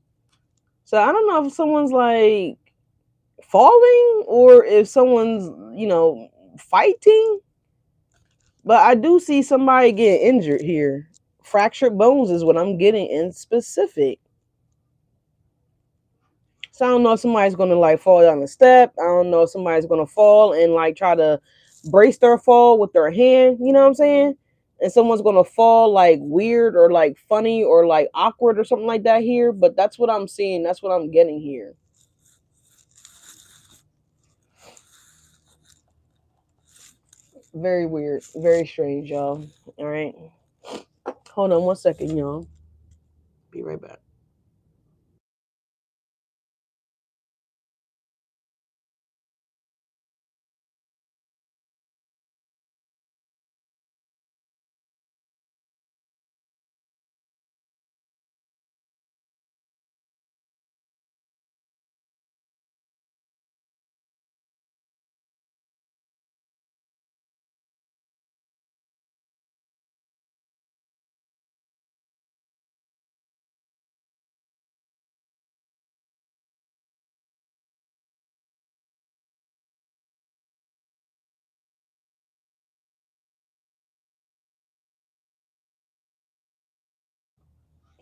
So I don't know if someone's like falling or if someone's, fighting. But I do see somebody getting injured here. Fractured bones is what I'm getting in specific. So I don't know if somebody's gonna like fall down the step. I don't know if somebody's gonna fall and like try to brace their fall with their hand. You know what I'm saying? And someone's gonna fall like weird or like funny or like awkward or something like that here. But that's what I'm seeing. That's what I'm getting here. Very weird. Very strange, y'all. All right. Hold on 1 second, y'all. Be right back.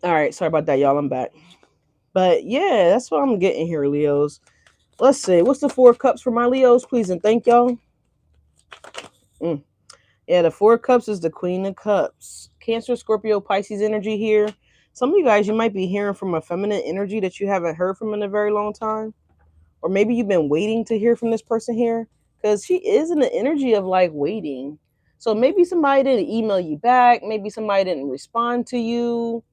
All right. Sorry about that, y'all. I'm back. But yeah, that's what I'm getting here, Leos. Let's see. What's the 4 of Cups for my Leos, please and thank y'all. Yeah, the 4 of Cups is the Queen of Cups. Cancer, Scorpio, Pisces energy here. Some of you guys, you might be hearing from a feminine energy that you haven't heard from in a very long time. Or maybe you've been waiting to hear from this person here. Because she is in the energy of like waiting. So maybe somebody didn't email you back. Maybe somebody didn't respond to you.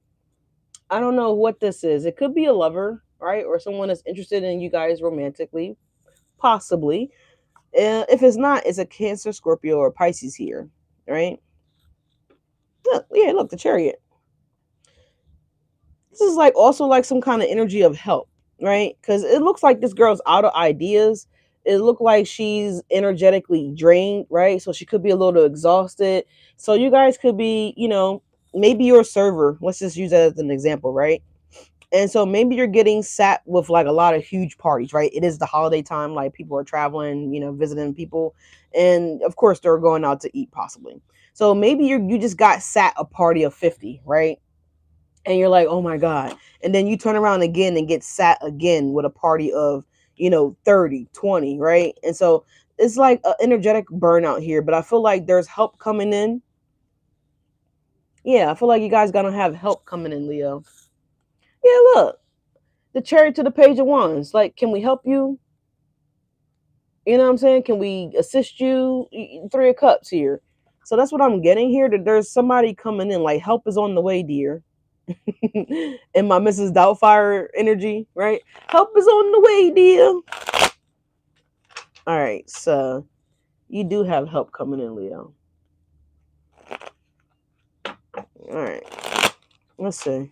I don't know what this is. It could be a lover, right? Or someone that's interested in you guys romantically. Possibly. If it's not, it's a Cancer, Scorpio, or Pisces here, right? Look, yeah, look, the Chariot. This is like also like some kind of energy of help, right? Because it looks like this girl's out of ideas. It looked like she's energetically drained, right? So she could be a little exhausted. So you guys could be, maybe you're a server. Let's just use that as an example, right? And so maybe you're getting sat with like a lot of huge parties, right? It is the holiday time, like people are traveling, visiting people, and of course they're going out to eat possibly. So maybe you just got sat a party of 50, right? And you're like, oh my god. And then you turn around again and get sat again with a party of 30, 20, right? And so it's like an energetic burnout here, but I feel like there's help coming in. Yeah, I feel like you guys gonna have help coming in, Leo. Yeah, look, the Chariot to the Page of Wands. Like, can we help you? You know what I'm saying? Can we assist you? Three of Cups here. So that's what I'm getting here. That there's somebody coming in. Like, help is on the way, dear. In my Mrs. Doubtfire energy, right? Help is on the way, dear. All right, so you do have help coming in, Leo. All right, let's see.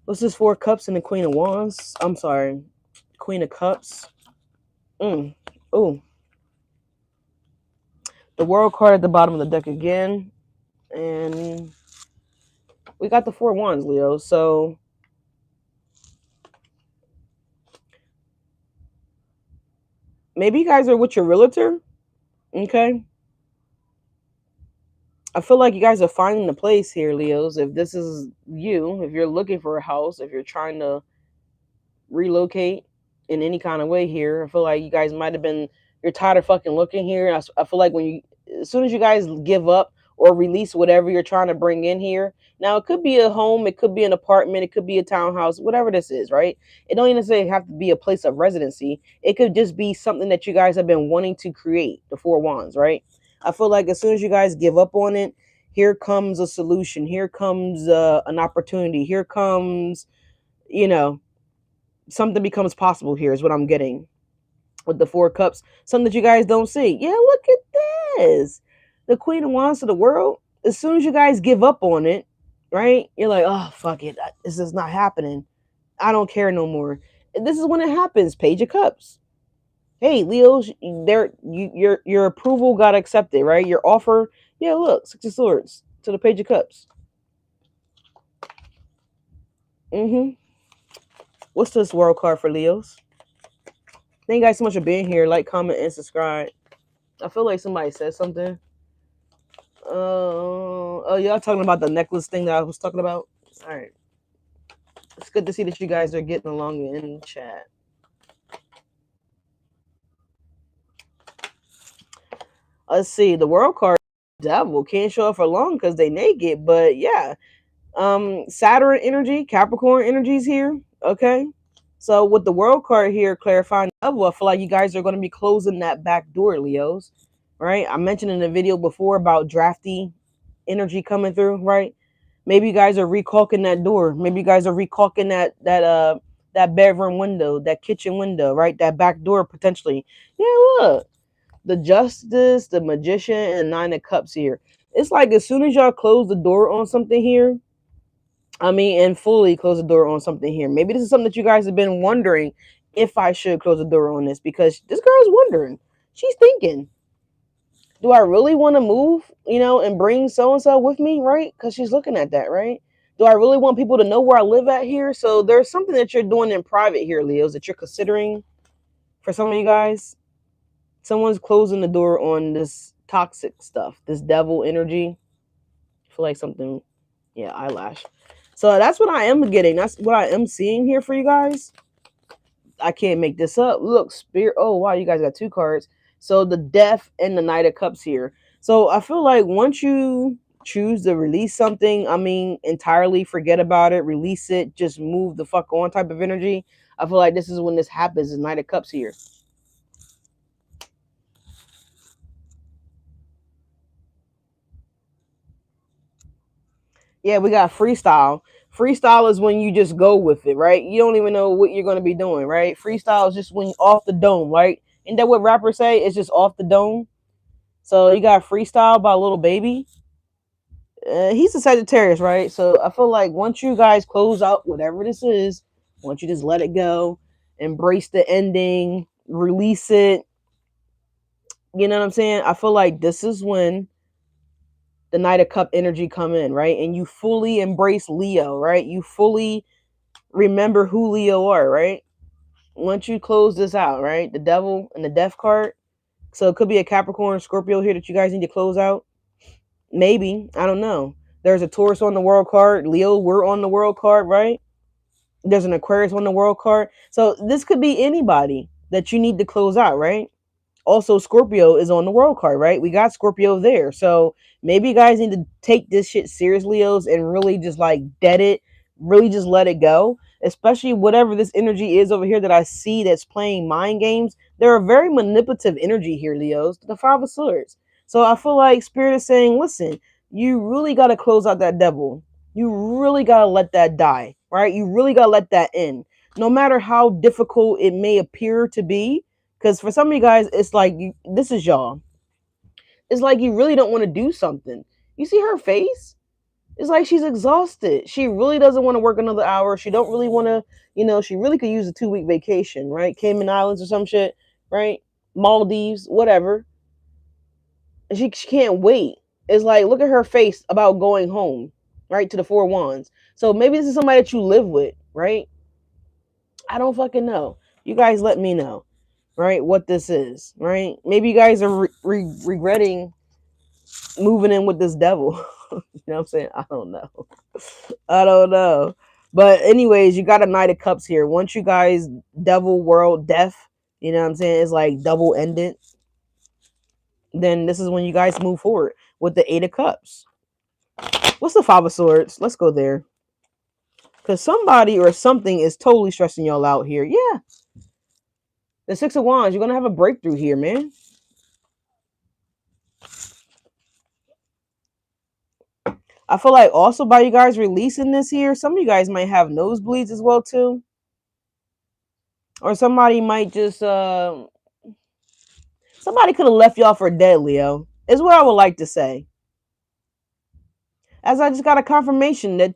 What's this? Four Cups and the Queen of Wands. I'm sorry, Queen of Cups. Oh, the World card at the bottom of the deck again, and we got the Four Wands, Leo. So maybe you guys are with your realtor. Okay. I feel like you guys are finding the place here, Leos. If this is you, if you're looking for a house, if you're trying to relocate in any kind of way here, I feel like you guys might have been, you're tired of fucking looking here. And I feel like as soon as you guys give up or release whatever you're trying to bring in here, now it could be a home, it could be an apartment, it could be a townhouse, whatever this is, right? It don't even necessarily have to be a place of residency. It could just be something that you guys have been wanting to create, the Four Wands, right? I feel like as soon as you guys give up on it, here comes a solution. Here comes an opportunity. Here comes, you know, something becomes possible here, is what I'm getting with the Four Cups. Something that you guys don't see. Yeah, look at this. The Queen of Wands to the world. As soon as you guys give up on it, right? You're like, oh, fuck it. This is not happening. I don't care no more. And this is when it happens. Page of Cups. Hey, Leos, your approval got accepted, right? Your offer, yeah, look, Six of Swords to the Page of Cups. What's this world card for Leos? Thank you guys so much for being here. Like, comment, and subscribe. I feel like somebody said something. Oh, y'all talking about the necklace thing that I was talking about? All right. It's good to see that you guys are getting along in chat. Let's see. The world card, Devil, can't show up for long because they naked. But yeah, Saturn energy, Capricorn energies here. Okay. So with the world card here, clarifying Devil, I feel like you guys are going to be closing that back door, Leos. Right? I mentioned in the video before about drafty energy coming through, right? Maybe you guys are recalking that door. Maybe you guys are recalking that bedroom window, that kitchen window, right? That back door potentially. Yeah, look. The Justice, the Magician, and Nine of Cups here. It's like as soon as y'all close the door on something here, and fully close the door on something here. Maybe this is something that you guys have been wondering if I should close the door on this, because this girl's wondering. She's thinking, do I really want to move, and bring so and so with me, right? Because she's looking at that, right? Do I really want people to know where I live at here? So there's something that you're doing in private here, Leos, that you're considering for some of you guys. Someone's closing the door on this toxic stuff, this devil energy. I feel like something, yeah, eyelash. So that's what I am getting. That's what I am seeing here for you guys. I can't make this up. Look, Spirit. Oh, wow, you guys got two cards. So the Death and the Knight of Cups here. So I feel like once you choose to release something, entirely forget about it, release it, just move the fuck on type of energy. I feel like this is when this happens, the Knight of Cups here. Yeah, we got freestyle. Freestyle is when you just go with it, right? You don't even know what you're going to be doing, right? Freestyle is just when off the dome, right? Isn't that what rappers say? It's just off the dome. So you got Freestyle by Little Baby. He's a Sagittarius, right? So I feel like once you guys close out whatever this is, once you just let it go, embrace the ending, release it. You know what I'm saying? I feel like this is when the Knight of Cup energy come in, right? And you fully embrace Leo, right? You fully remember who Leo are, right? Once you close this out, right? The Devil and the Death card. So it could be a Capricorn, Scorpio here that you guys need to close out. Maybe. I don't know. There's a Taurus on the world card. Leo, we're on the world card, right? There's an Aquarius on the world card. So this could be anybody that you need to close out, right? Also, Scorpio is on the world card, right? We got Scorpio there. So maybe you guys need to take this shit serious, Leos, and really just like dead it, really just let it go. Especially whatever this energy is over here that I see that's playing mind games. They're a very manipulative energy here, Leos. The Five of Swords. So I feel like Spirit is saying, listen, you really got to close out that devil. You really got to let that die, right? You really got to let that end. No matter how difficult it may appear to be, because for some of you guys, it's like this is y'all. It's like you really don't want to do something. You see her face? It's like she's exhausted. She really doesn't want to work another hour. She don't really want to, she really could use a 2-week vacation, right? Cayman Islands or some shit, right? Maldives, whatever. She can't wait. It's like, look at her face about going home, right? To the Four Wands. So maybe this is somebody that you live with, right? I don't fucking know. You guys let me know, right? What this is, right? Maybe you guys are regretting moving in with this devil. You know what I'm saying? I don't know. I don't know. But anyways, you got a Knight of Cups here. Once you guys devil world death, you know what I'm saying? It's like double ended. Then this is when you guys move forward with the Eight of Cups. What's the Five of Swords? Let's go there. Because somebody or something is totally stressing y'all out here. Yeah. The Six of Wands, you're going to have a breakthrough here, man. I feel like also by you guys releasing this here, some of you guys might have nosebleeds as well too. Or somebody might just somebody could have left y'all for dead, Leo. Is what I would like to say. As I just got a confirmation that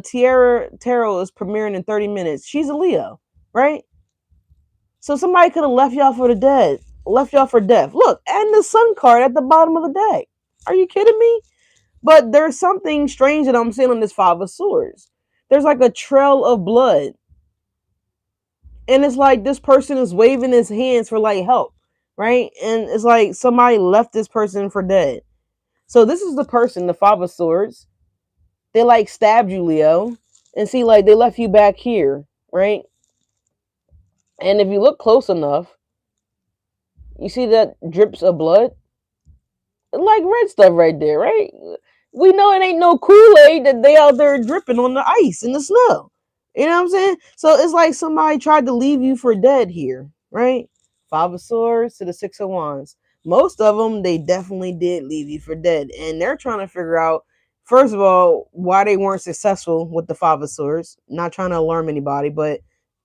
Tierra Tarot is premiering in 30 minutes. She's a Leo, right? So somebody could have left y'all for the dead, left y'all for death. Look, and the Sun card at the bottom of the deck. Are you kidding me? But there's something strange that I'm seeing on this Five of Swords. There's like a trail of blood. And it's like this person is waving his hands for like help, right? And it's like somebody left this person for dead. So this is the person, the Five of Swords. They like stabbed you, Leo. And see, like they left you back here, right? And if you look close enough, you see that drips of blood? Like red stuff right there, right? We know it ain't no Kool-Aid that they out there dripping on the ice and the snow. You know what I'm saying? So it's like somebody tried to leave you for dead here, right? Five of Swords to the Six of Wands. Most of them, they definitely did leave you for dead. And they're trying to figure out, first of all, why they weren't successful with the Five of Swords. Not trying to alarm anybody, but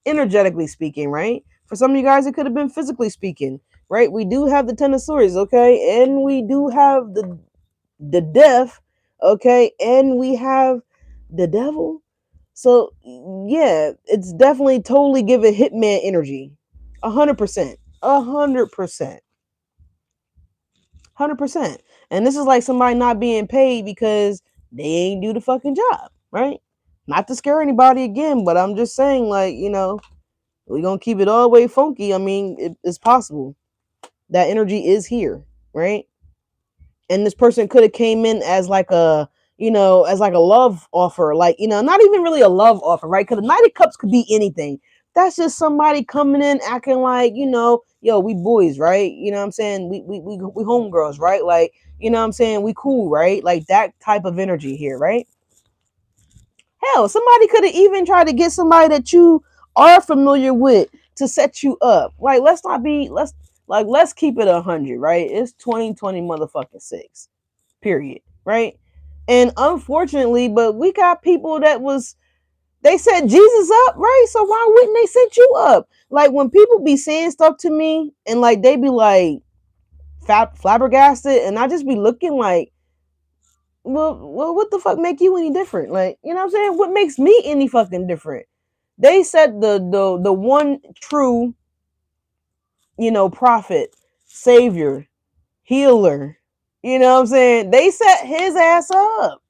energetically speaking, right? For some of you guys, it could have been physically speaking, right? We do have the Ten of Swords, okay? And we do have the Death, okay? And we have the Devil. So yeah, it's definitely totally giving Hitman energy. 100%. 100%. 100%. And this is like somebody not being paid because they ain't do the fucking job, right? Not to scare anybody again, but I'm just saying, like, we're gonna keep it all the way funky. I mean, it's possible. That energy is here, right? And this person could have came in as like as like a love offer, like, not even really a love offer, right? Because the Knight of Cups could be anything. That's just somebody coming in acting like, yo, we boys, right? You know what I'm saying? We homegirls, right? Like, you know what I'm saying? We cool, right? Like that type of energy here, right? Hell, somebody could have even tried to get somebody that you are familiar with to set you up. Like, let's keep it 100, right? It's 2020 motherfucking 6. Period. Right? And unfortunately, but we got people they set Jesus up, right? So why wouldn't they set you up? Like when people be saying stuff to me and like they be like flabbergasted, and I just be looking like, Well, what the fuck make you any different? Like, you know what I'm saying? What makes me any fucking different? They said the one true, prophet, savior, healer. You know what I'm saying? They set his ass up.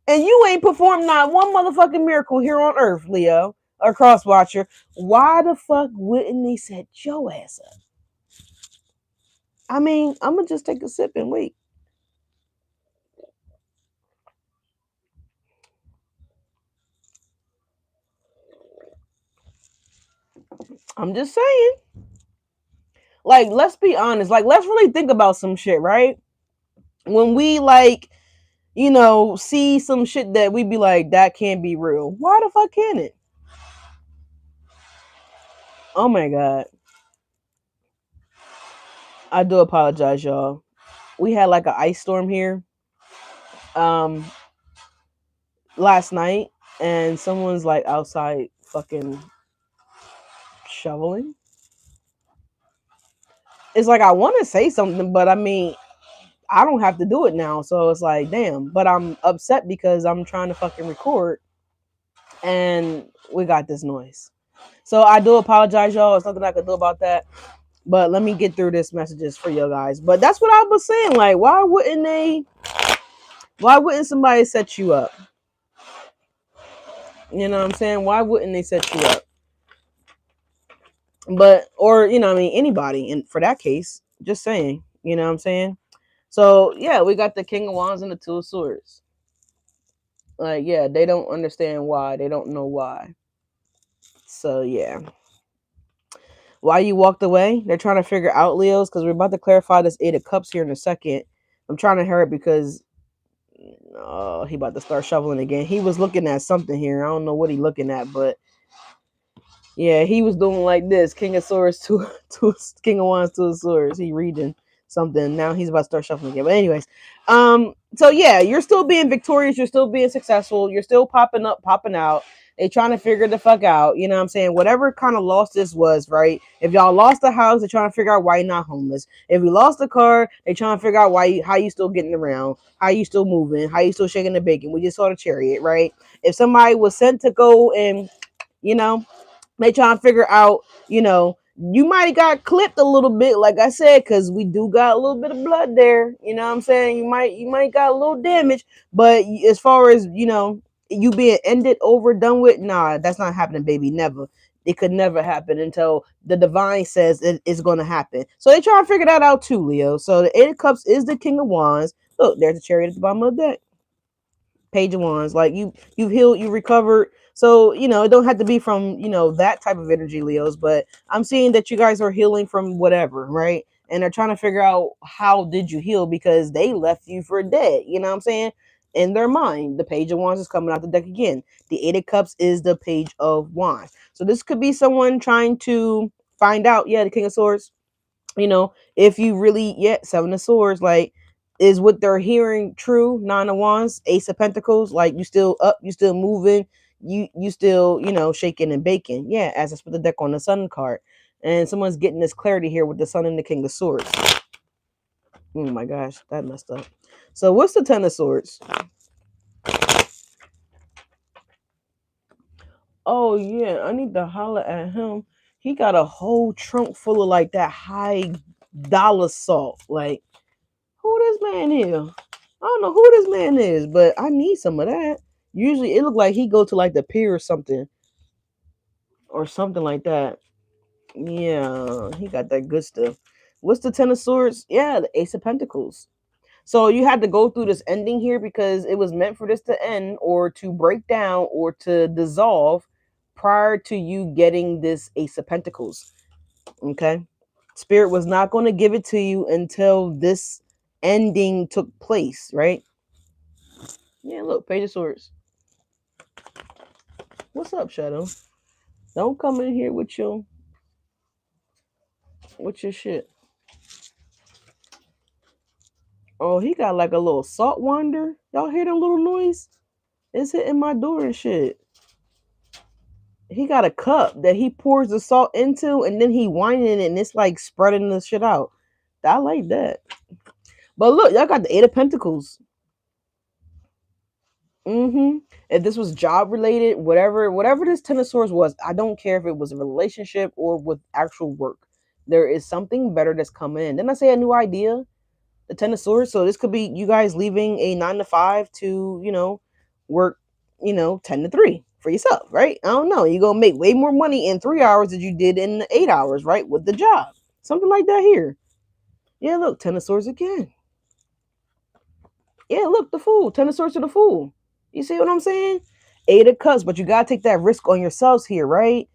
And you ain't performed not one motherfucking miracle here on earth, Leo, or Crosswatcher. Why the fuck wouldn't they set your ass up? I mean, I'm gonna just take a sip and wait. I'm just saying. Like, let's be honest. Like, let's really think about some shit, right? When we see some shit that we be like, that can't be real. Why the fuck can it? Oh my god. I do apologize, y'all. We had like an ice storm here last night, and someone's like outside fucking shoveling. It's like I want to say something, but I mean, I don't have to do it now, so it's like, damn. But I'm upset because I'm trying to fucking record, and we got this noise. So I do apologize, y'all. There's nothing I can do about that. But let me get through this messages for you guys. But that's what I was saying. Like, why wouldn't somebody set you up? You know what I'm saying? Why wouldn't they set you up? But, or, anybody. And for that case, just saying, you know what I'm saying? So, yeah, we got the King of Wands and the Two of Swords. Like, yeah, they don't understand why. They don't know why. So, yeah. Why you walked away? They're trying to figure out, Leos, because we're about to clarify this Eight of Cups here in a second. I'm trying to hurry because he about to start shoveling again. He was looking at something here. I don't know what he looking at, but yeah, he was doing like this. King of Swords, to King of Wands, Two of Swords. He reading something. Now he's about to start shuffling again. But anyways, so yeah, you're still being victorious. You're still being successful. You're still popping up, popping out. They trying to figure the fuck out. You know what I'm saying? Whatever kind of loss this was, right? If y'all lost the house, they're trying to figure out why you're not homeless. If you lost the car, they trying to figure out how you still getting around, how you still moving, how you still shaking the bacon. We just saw the chariot, right? If somebody was sent to go and, they trying to figure out, you might have got clipped a little bit, like I said, because we do got a little bit of blood there. You know what I'm saying? You might got a little damage, but as far as, you being ended over, done with, nah, that's not happening, baby. Never. It could never happen until the divine says it's going to happen. So they try to figure that out too, Leo. So the Eight of Cups is the King of Wands. Look, there's a chariot at the bottom of the deck. Page of Wands. Like you've healed, you recovered. So, it don't have to be from, that type of energy, Leos, but I'm seeing that you guys are healing from whatever, right? And they're trying to figure out how did you heal because they left you for dead. You know what I'm saying? In their mind, the Page of Wands is coming out the deck again. The Eight of Cups is the Page of Wands. So this could be someone trying to find out, the King of Swords, if you really, Seven of Swords, like, is what they're hearing true? Nine of Wands, Ace of Pentacles, like you still up, you still moving, you still, shaking and baking. Yeah, as I put the deck on the Sun card. And someone's getting this clarity here with the Sun and the King of Swords. Oh my gosh, that messed up. So what's the Ten of Swords? Oh yeah, I need to holler at him. He got a whole trunk full of like that high dollar salt. Like, who this man is? I don't know who this man is, but I need some of that. Usually it look like he go to like the pier or something like that. Yeah, he got that good stuff. What's the Ten of Swords? Yeah, the Ace of Pentacles. So you had to go through this ending here because it was meant for this to end or to break down or to dissolve prior to you getting this Ace of Pentacles. Okay? Spirit was not going to give it to you until this ending took place, right? Yeah, look, Page of Swords. What's up, Shadow? Don't come in here with your shit. Oh, he got like a little salt wander. Y'all hear that little noise? It's hitting my door and shit. He got a cup that he pours the salt into and then he winding it and it's like spreading the shit out. I like that. But look, y'all got the Eight of Pentacles. If this was job related, whatever this Ten of Swords was, I don't care if it was a relationship or with actual work. There is something better that's coming in. Didn't I say a new idea? The Ten of Swords. So this could be you guys leaving a 9 to 5 to, work, 10 to 3 for yourself, right? I don't know. You're gonna make way more money in 3 hours than you did in the 8 hours, right? With the job. Something like that here. Yeah, look, Ten of Swords again. Yeah, look, the Fool. Ten of Swords to the Fool. You see what I'm saying? Eight of Cups, but you gotta take that risk on yourselves here, right?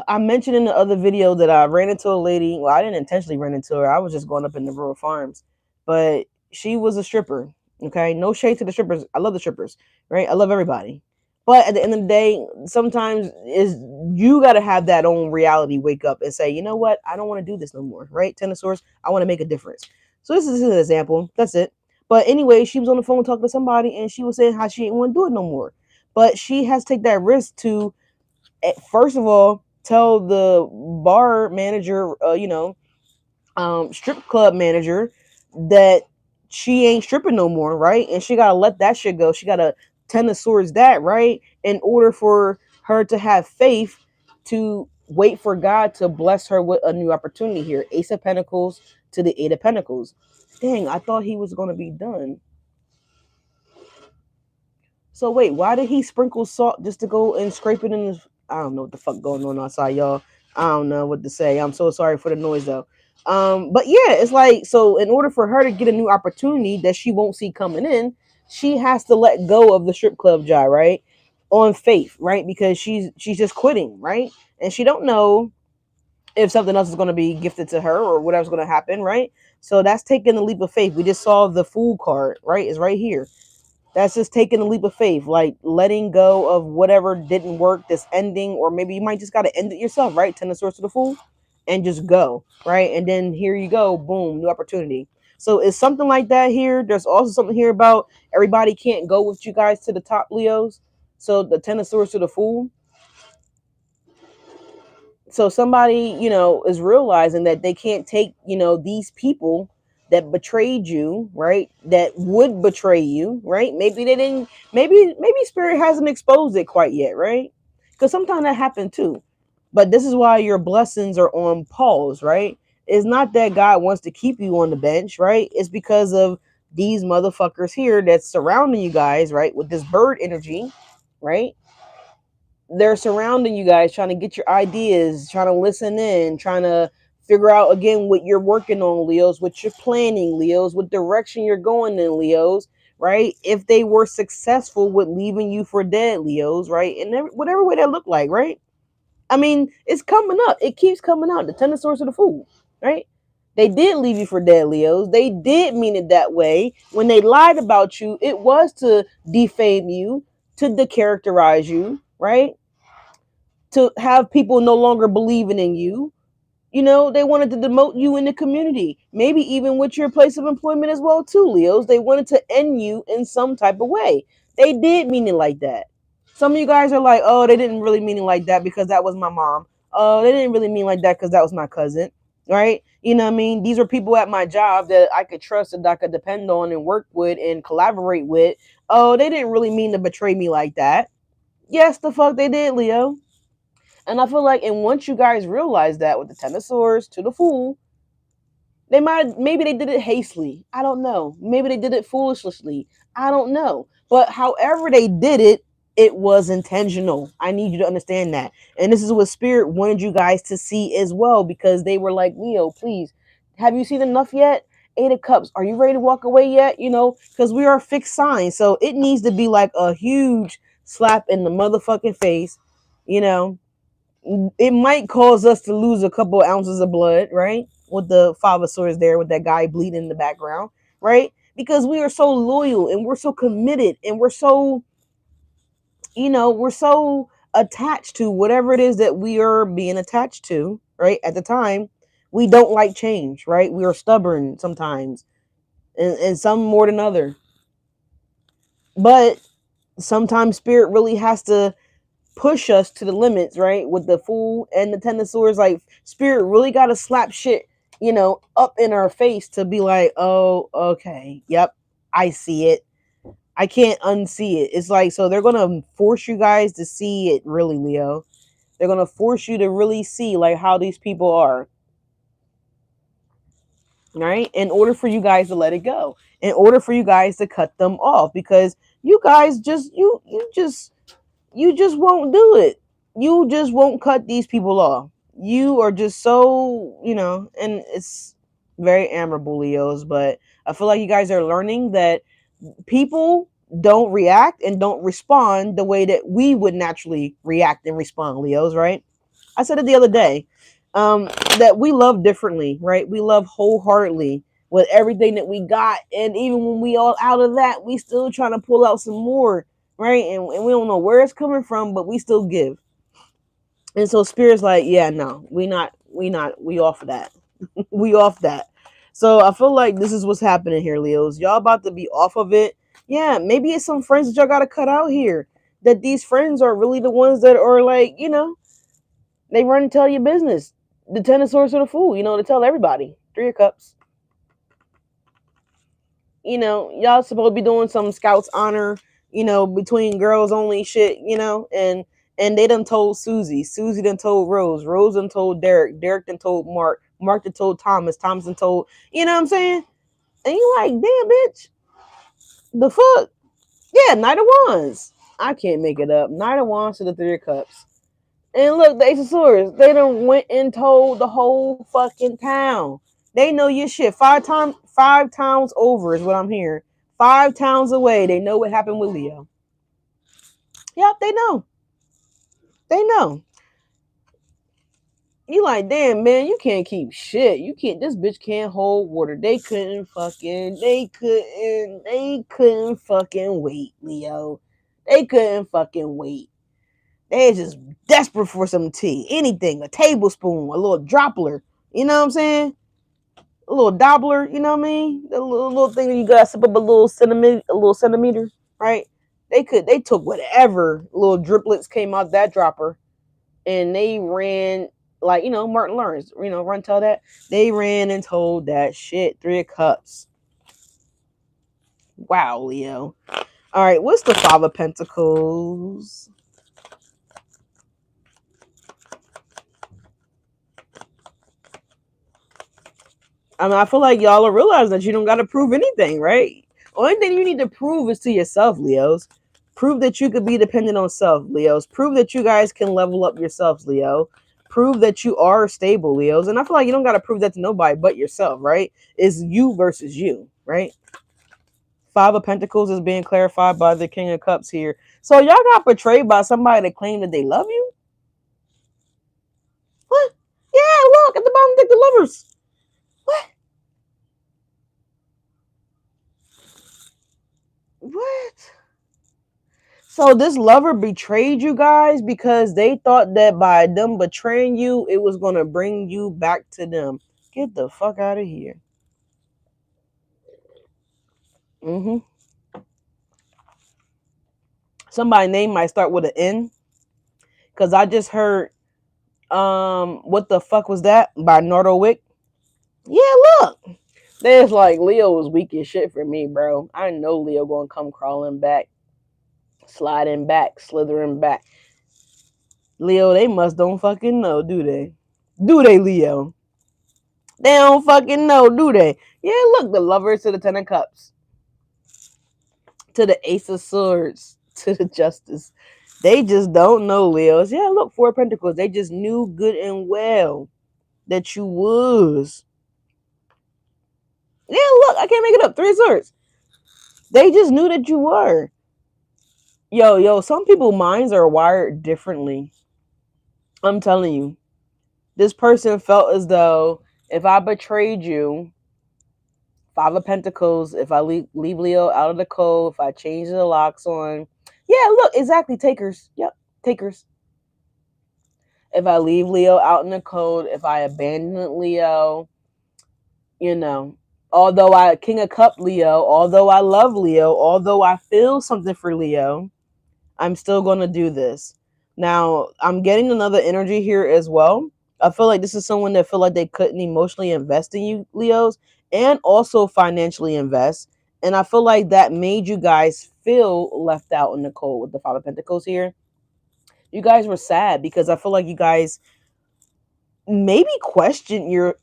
I mentioned in the other video that I ran into a lady. Well, I didn't intentionally run into her. I was just going up in the rural farms, but she was a stripper. Okay, no shade to the strippers. I love the strippers, right? I love everybody. But at the end of the day, sometimes is you got to have that own reality wake up and say, you know what? I don't want to do this no more, right? Ten of Swords. I want to make a difference. So this is an example. That's it. But anyway, she was on the phone talking to somebody, and she was saying how she didn't want to do it no more. But she has to take that risk to, first of all, tell the bar manager, strip club manager, that she ain't stripping no more, right? And she gotta let that shit go. She gotta Ten of Swords that, right? In order for her to have faith to wait for God to bless her with a new opportunity here. Ace of Pentacles to the Eight of Pentacles. Dang, I thought he was gonna be done. So wait, why did he sprinkle salt just to go and scrape it in his? I don't know what the fuck going on outside, y'all. I don't know what to say. I'm so sorry for the noise though. But yeah, it's like, so in order for her to get a new opportunity that she won't see coming in, she has to let go of the strip club job, right? On faith, right? Because she's just quitting, right? And she don't know if something else is going to be gifted to her or whatever's going to happen, right? So that's taking the leap of faith. We just saw the Fool card, right? It's right here. That's just taking a leap of faith, like letting go of whatever didn't work, this ending, or maybe you might just got to end it yourself, right? Ten of Swords to the Fool, and just go, right? And then here you go, boom, new opportunity. So it's something like that here. There's also something here about everybody can't go with you guys to the top, Leos. So the Ten of Swords to the Fool. So somebody, is realizing that they can't take, these people that betrayed you, right? That would betray you, right? Maybe they didn't, maybe spirit hasn't exposed it quite yet, right? Because sometimes that happened too. But this is why your blessings are on pause, right? It's not that God wants to keep you on the bench, right? It's because of these motherfuckers here that's surrounding you guys, right? With this bird energy, right? They're surrounding you guys, trying to get your ideas, trying to listen in, trying to figure out again what you're working on, Leos, what you're planning, Leos, what direction you're going in, Leos, right? If they were successful with leaving you for dead, Leos, right? And whatever way that look like, right? I mean, it's coming up. It keeps coming out. The Ten of Swords of the Fool, right? They did leave you for dead, Leos. They did mean it that way. When they lied about you, it was to defame you, to decharacterize you, right? To have people no longer believing in you. They wanted to demote you in the community, maybe even with your place of employment as well, too, Leos. They wanted to end you in some type of way. They did mean it like that. Some of you guys are like, oh, they didn't really mean it like that because that was my mom. Oh, they didn't really mean like that because that was my cousin, right? You know what I mean? These are people at my job that I could trust and I could depend on and work with and collaborate with. Oh, they didn't really mean to betray me like that. Yes, the fuck they did, Leo. And I feel like, and once you guys realize that with the Ten of Swords to the Fool, maybe they did it hastily. I don't know. Maybe they did it foolishly. I don't know. But however they did it, it was intentional. I need you to understand that. And this is what Spirit wanted you guys to see as well, because they were like, Leo, please, have you seen enough yet? Eight of Cups, are you ready to walk away yet? Because we are fixed signs. So it needs to be like a huge slap in the motherfucking face, you know it might cause us to lose a couple ounces of blood, right? With the Five of Swords there, with that guy bleeding in the background, right? Because we are so loyal and we're so committed and we're so attached to whatever it is that we are being attached to, right? At the time, we don't like change, right? We are stubborn sometimes, and some more than other. But sometimes Spirit really has to push us to the limits, right? With the Fool and the Ten of Swords, like Spirit really got to slap shit up in our face to be like, oh, okay, yep, I see it. I can't unsee it. It's like, so they're gonna force you guys to see it really, Leo. They're gonna force you to really see like how these people are, right? In order for you guys to let it go, in order for you guys to cut them off, because you guys just you just won't do it. You just won't cut these people off. You are just so, and it's very admirable, Leos, but I feel like you guys are learning that people don't react and don't respond the way that we would naturally react and respond, Leos, right? I said it the other day, that we love differently, right? We love wholeheartedly with everything that we got, and even when we all out of that, we still trying to pull out some more, right? And we don't know where it's coming from, but we still give. And so spirit's like, yeah, no, we off of that. We off that. So I feel like this is what's happening here, Leos. Y'all about to be off of it. Yeah, maybe it's some friends that y'all gotta cut out here. That these friends are really the ones that are like, they run and tell your business. The Ten of Swords or the Fool, to tell everybody. Three of Cups. Y'all supposed to be doing some Scouts honor, between girls only shit, and they done told Susie. Susie done told Rose. Rose done told Derek. Derek done told Mark. Mark done told Thomas. Thomas done told, you know what I'm saying? And you like, damn, bitch. The fuck? Yeah, Knight of Wands. I can't make it up. Knight of Wands to the Three of Cups. And look, the Ace of Swords, they done went and told the whole fucking town. They know your shit. Five towns over is what I'm hearing. 5 towns away, they know what happened with Leo. Yep, they know. They know. You like, damn, man, you can't keep shit. You can't, this bitch can't hold water. They couldn't fucking wait, Leo. They couldn't fucking wait. They're just desperate for some tea. Anything. A tablespoon. A little dropper. You know what I'm saying? A little doubler. You know what I mean? A little thing that you got to sip up a little centimeter. Right? They took whatever little driplets came out that dropper. And they ran, like, Martin Lawrence. Run tell that. They ran and told that shit. 3 of Cups. Wow, Leo. All right. What's the 5 of Pentacles? I mean, I feel like y'all will realize that you don't got to prove anything, right? Only thing you need to prove is to yourself, Leos. Prove that you could be dependent on self, Leos. Prove that you guys can level up yourselves, Leo. Prove that you are stable, Leos. And I feel like you don't got to prove that to nobody but yourself, right? It's you versus you, right? 5 of Pentacles is being clarified by the King of Cups here. So y'all got betrayed by somebody that claimed that they love you? What? Yeah, look at the bottom deck, the Lovers. What? What? So this lover betrayed you guys because they thought that by them betraying you, it was going to bring you back to them. Get the fuck out of here. Somebody's name might start with an N, because I just heard what the fuck was that by Nordowick. Yeah, look. There's like, Leo was weak as shit for me, bro. I know Leo gonna come crawling back, sliding back, slithering back. Leo, they must don't fucking know, do they? Do they, Leo? They don't fucking know, do they? Yeah, look, the Lovers to the 10 of Cups, to the Ace of Swords, to the Justice. They just don't know, Leos. Yeah, look, 4 of Pentacles. They just knew good and well that you was. Yeah, look, I can't make it up. 3 of Swords. They just knew that you were. Yo, some people's minds are wired differently. I'm telling you. This person felt as though if I betrayed you, 5 of Pentacles, if I leave Leo out of the code, if I change the locks on. Yeah, look, exactly. Takers. Yep, takers. If I leave Leo out in the code, if I abandon Leo, although I King of Cup Leo, although I love Leo, although I feel something for Leo, I'm still going to do this. Now, I'm getting another energy here as well. I feel like this is someone that feel like they couldn't emotionally invest in you, Leos, and also financially invest. And I feel like that made you guys feel left out in the cold with the Five of Pentacles here. You guys were sad because I feel like you guys maybe question your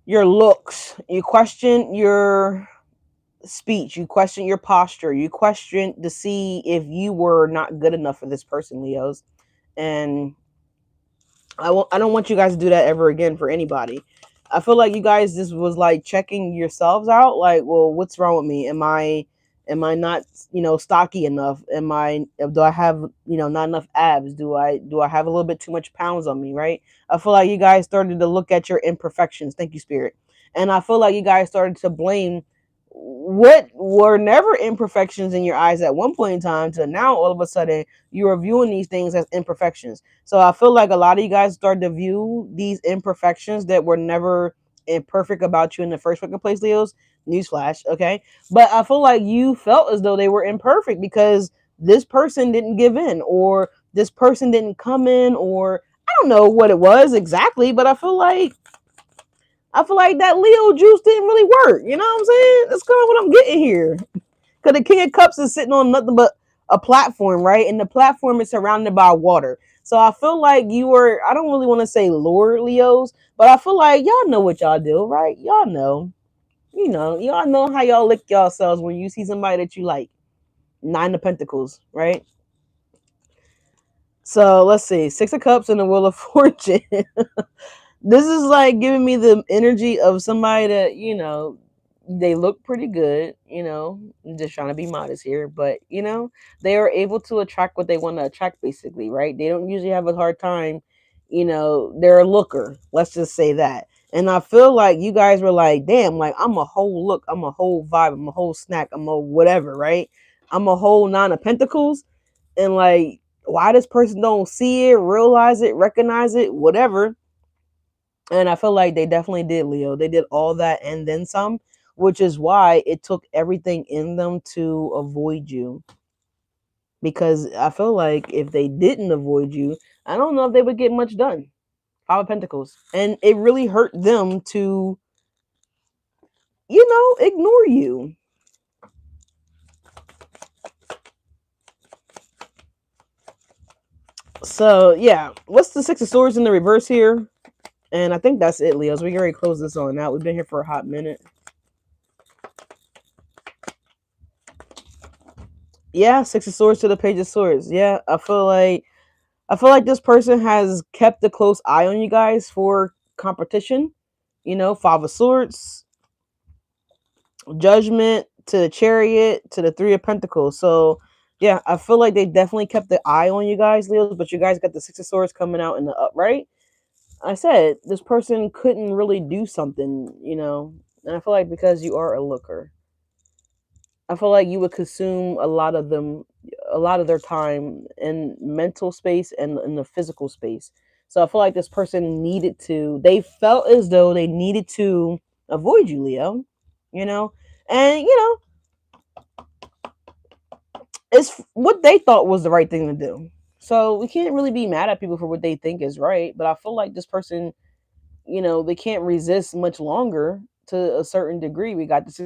looks. You question your speech. You question your posture. You question to see if you were not good enough for this person, Leos. And I don't want you guys to do that ever again for anybody. I feel like you guys just was like checking yourselves out. Like, well, what's wrong with me? Am I not, stocky enough? Do I have, not enough abs? Do I have a little bit too much pounds on me, right? I feel like you guys started to look at your imperfections. Thank you, Spirit. And I feel like you guys started to blame what were never imperfections in your eyes at one point in time to now all of a sudden you are viewing these things as imperfections. So I feel like a lot of you guys started to view these imperfections that were never imperfect about you in the first fucking place, Leos. Newsflash, okay? But I feel like you felt as though they were imperfect because this person didn't give in, or this person didn't come in, or I don't know what it was exactly, but I feel like that Leo juice didn't really work. You know what I'm saying? That's kind of what I'm getting here. Because the King of Cups is sitting on nothing but a platform, right? And the platform is surrounded by water. So I feel like you were, I don't really want to say Lord Leos, but I feel like y'all know what y'all do, right? Y'all know. Y'all know how y'all lick yourselves when you see somebody that you like. Nine of Pentacles, right? So let's see. Six of Cups and the Wheel of Fortune. This is like giving me the energy of somebody that, they look pretty good, I'm just trying to be modest here, but they are able to attract what they want to attract, basically, right? They don't usually have a hard time, they're a looker, let's just say that. And I feel like you guys were like, damn, like I'm a whole look, I'm a whole vibe, I'm a whole snack, I'm a whatever, right? I'm a whole Nine of Pentacles. And like, why this person don't see it, realize it, recognize it, whatever. And I feel like they definitely did, Leo. They did all that and then some, which is why it took everything in them to avoid you. Because I feel like if they didn't avoid you, I don't know if they would get much done. Five of Pentacles. And it really hurt them to, ignore you. So, yeah. What's the Six of Swords in the reverse here? And I think that's it, Leo. So we can already close this on out. We've been here for a hot minute. Yeah, Six of Swords to the Page of Swords. Yeah, I feel like this person has kept a close eye on you guys for competition. Five of Swords, Judgment to the Chariot to the Three of Pentacles. So, yeah, I feel like they definitely kept the eye on you guys, Leos, but you guys got the Six of Swords coming out in the upright. I said this person couldn't really do something, and I feel like because you are a looker, I feel like you would consume a lot of their time in mental space and in the physical space. So I feel like this person they felt as though they needed to avoid you, Leo, you know? And, it's what they thought was the right thing to do. So we can't really be mad at people for what they think is right. But I feel like this person, they can't resist much longer to a certain degree. We got this